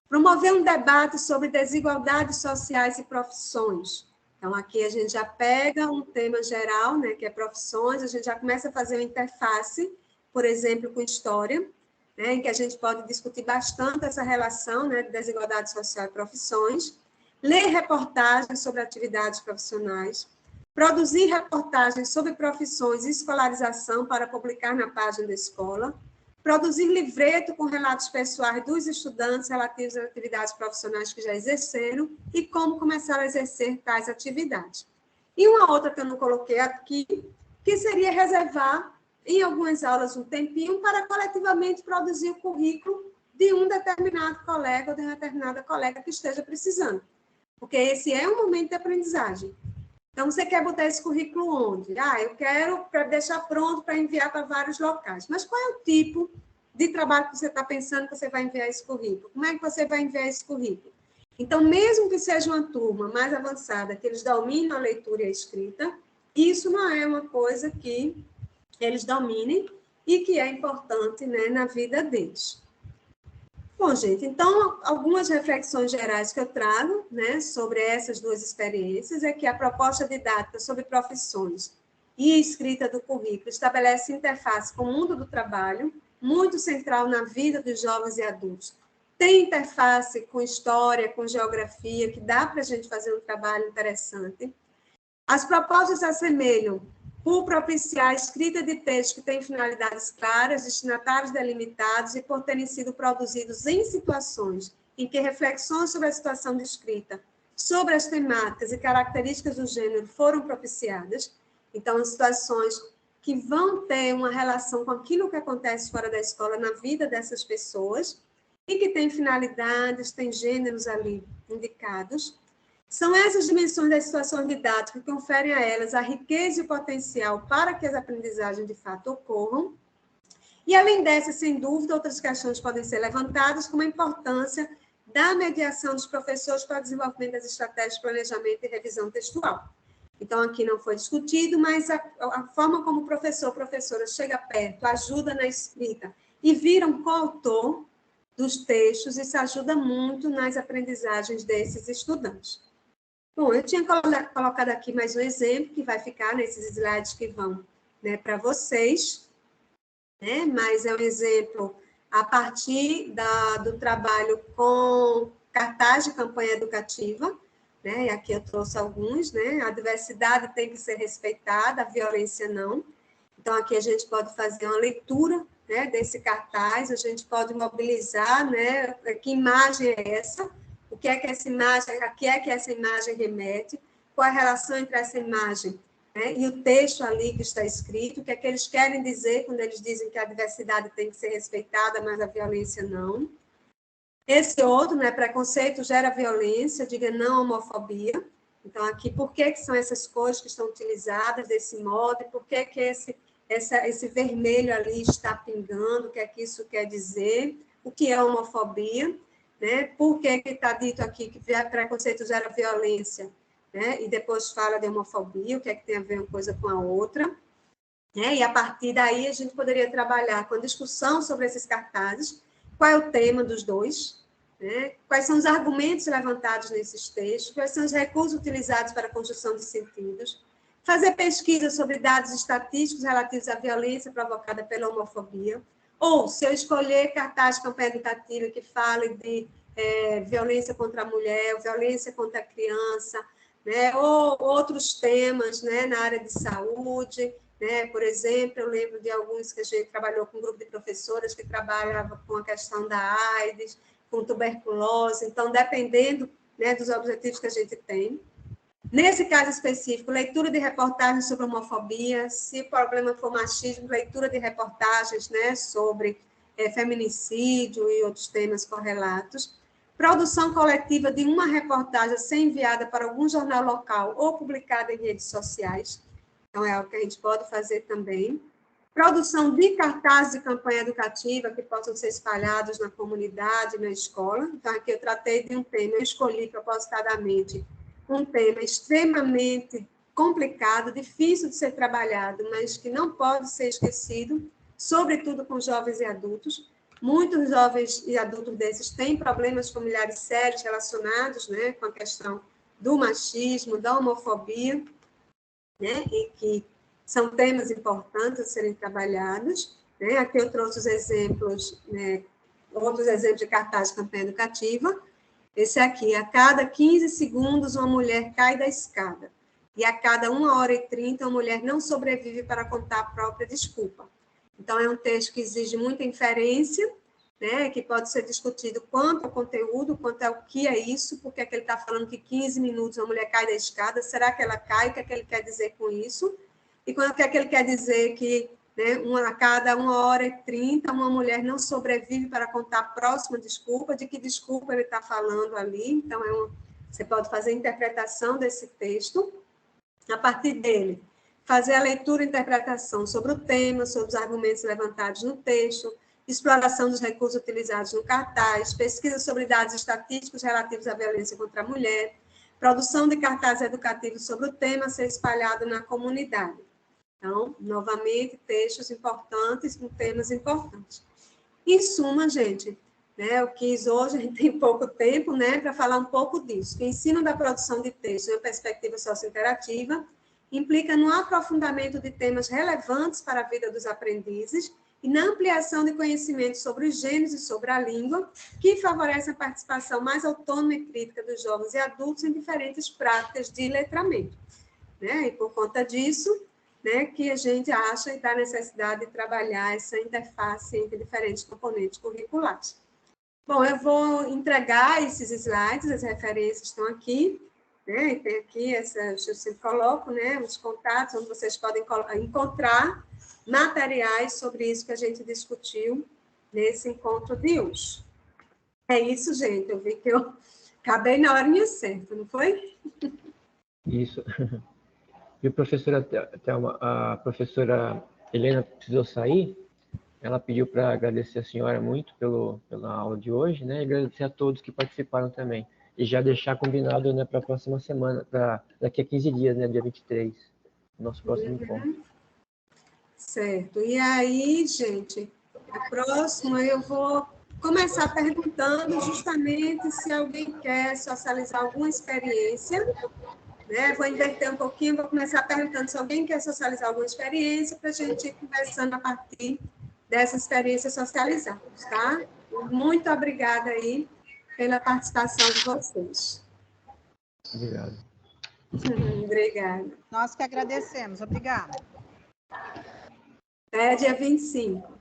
Promover um debate sobre desigualdades sociais e profissões. Então, aqui a gente já pega um tema geral, né, que é profissões, a gente já começa a fazer uma interface por exemplo, com história, né, em que a gente pode discutir bastante essa relação, né, de desigualdade social e profissões, ler reportagens sobre atividades profissionais, produzir reportagens sobre profissões e escolarização para publicar na página da escola, produzir livreto com relatos pessoais dos estudantes relativos às atividades profissionais que já exerceram e como começar a exercer tais atividades. E uma outra que eu não coloquei aqui, que seria reservar em algumas aulas um tempinho para coletivamente produzir o currículo de um determinado colega ou de uma determinada colega que esteja precisando. Porque esse é um momento de aprendizagem. Então, você quer botar esse currículo onde? Eu quero deixar pronto para enviar para vários locais. Mas qual é o tipo de trabalho que você está pensando que você vai enviar esse currículo? Como é que você vai enviar esse currículo? Então, mesmo que seja uma turma mais avançada, que eles dominam a leitura e a escrita, isso não é uma coisa que eles dominem e que é importante, né, na vida deles. Bom, gente, então, algumas reflexões gerais que eu trago, né, sobre essas duas experiências é que a proposta didática sobre profissões e escrita do currículo estabelece interface com o mundo do trabalho, muito central na vida dos jovens e adultos. Tem interface com história, com geografia, que dá para a gente fazer um trabalho interessante. As propostas se assemelham por propiciar a escrita de textos que têm finalidades claras, destinatários delimitados e por terem sido produzidos em situações em que reflexões sobre a situação de escrita, sobre as temáticas e características do gênero foram propiciadas. Então, situações que vão ter uma relação com aquilo que acontece fora da escola na vida dessas pessoas e que têm finalidades, têm gêneros ali indicados. São essas dimensões das situações didáticas que conferem a elas a riqueza e o potencial para que as aprendizagens de fato ocorram. E, além dessas, sem dúvida, outras questões podem ser levantadas, como a importância da mediação dos professores para o desenvolvimento das estratégias de planejamento e revisão textual. Então, aqui não foi discutido, mas a forma como o professor ou professora chega perto, ajuda na escrita e vira um coautor dos textos, isso ajuda muito nas aprendizagens desses estudantes. Bom, eu tinha colocado aqui mais um exemplo, que vai ficar nesses slides que vão, né, para vocês, né, mas é um exemplo a partir do trabalho com cartaz de campanha educativa, né, e aqui eu trouxe alguns, né, a diversidade tem que ser respeitada, a violência não. Então, aqui a gente pode fazer uma leitura, né, desse cartaz, a gente pode mobilizar, né, que imagem é essa, o que é que essa imagem, a que é que essa imagem remete, qual a relação entre essa imagem, né, e o texto ali que está escrito, o que é que eles querem dizer quando eles dizem que a diversidade tem que ser respeitada, mas a violência não. Esse outro, né, preconceito gera violência, diga não à homofobia. Então, aqui, por que são essas cores que estão utilizadas desse modo, e por que esse vermelho ali está pingando, o que é que isso quer dizer, o que é homofobia, né? Por que está dito aqui que preconceito gera violência, né? E depois fala de homofobia, o que é que tem a ver uma coisa com a outra, né? E a partir daí a gente poderia trabalhar com a discussão sobre esses cartazes, qual é o tema dos dois, né? Quais são os argumentos levantados nesses textos, quais são os recursos utilizados para a construção de sentidos, fazer pesquisa sobre dados estatísticos relativos à violência provocada pela homofobia, ou, se eu escolher cartaz de campanha educativa que fale de violência contra a mulher, violência contra a criança, né, ou outros temas, né, na área de saúde, né, por exemplo, eu lembro de alguns que a gente trabalhou com um grupo de professoras que trabalhava com a questão da AIDS, com tuberculose, então, dependendo, né, dos objetivos que a gente tem. Nesse caso específico, leitura de reportagens sobre homofobia, se o problema for machismo, leitura de reportagens, né, sobre feminicídio e outros temas correlatos, produção coletiva de uma reportagem a ser enviada para algum jornal local ou publicada em redes sociais, então é algo que a gente pode fazer também, produção de cartazes de campanha educativa que possam ser espalhados na comunidade, na escola, então aqui eu tratei de um tema, eu escolhi propositadamente um tema extremamente complicado, difícil de ser trabalhado, mas que não pode ser esquecido, sobretudo com jovens e adultos. Muitos jovens e adultos desses têm problemas familiares sérios relacionados, né, com a questão do machismo, da homofobia, né, e que são temas importantes a serem trabalhados. né? Aqui eu trouxe os exemplos, né? Outros exemplos de cartaz de campanha educativa. Esse aqui, a cada 15 segundos uma mulher cai da escada. E a cada 1h30 uma mulher não sobrevive para contar a própria desculpa. Então, é um texto que exige muita inferência, né, que pode ser discutido quanto ao conteúdo, quanto ao que é isso, porque é que ele está falando que 15 minutos uma mulher cai da escada, será que ela cai? O que é que ele quer dizer com isso? E quando é que ele quer dizer que, né, a cada 1h30 uma mulher não sobrevive para contar a próxima desculpa, de que desculpa ele está falando ali? Então, você pode fazer a interpretação desse texto, a partir dele, fazer a leitura e interpretação sobre o tema, sobre os argumentos levantados no texto, exploração dos recursos utilizados no cartaz, pesquisa sobre dados estatísticos relativos à violência contra a mulher, produção de cartazes educativos sobre o tema a ser espalhado na comunidade. Então, novamente, textos importantes com temas importantes. Em suma, gente, né, eu quis hoje, a gente tem pouco tempo, né, para falar um pouco disso. O ensino da produção de texto em uma perspectiva socio-interativa implica no aprofundamento de temas relevantes para a vida dos aprendizes e na ampliação de conhecimentos sobre os gêneros e sobre a língua, que favorece a participação mais autônoma e crítica dos jovens e adultos em diferentes práticas de letramento. Né? E por conta disso, né, que a gente acha da necessidade de trabalhar essa interface entre diferentes componentes curriculares. Bom, eu vou entregar esses slides, as referências estão aqui, né? E tem aqui, eu sempre coloco, né, os contatos, onde vocês podem encontrar materiais sobre isso que a gente discutiu nesse encontro de hoje. É isso, gente. Eu vi que eu acabei na horinha certa, não foi?
Isso. E a professora Helena precisou sair, ela pediu para agradecer a senhora muito pela aula de hoje, né? E agradecer a todos que participaram também. E já deixar combinado, né, para a próxima semana, para daqui a 15 dias, né, dia 23, nosso próximo encontro.
Certo. E aí, gente, a próxima eu vou começar perguntando justamente se alguém quer socializar alguma experiência, né? Vou inverter um pouquinho, vou começar perguntando se alguém quer socializar alguma experiência para a gente ir conversando a partir dessas experiências socializadas, tá? Muito obrigada aí pela participação de vocês.
Obrigado.
Obrigada.
Nós que agradecemos. Obrigada.
Até dia 25.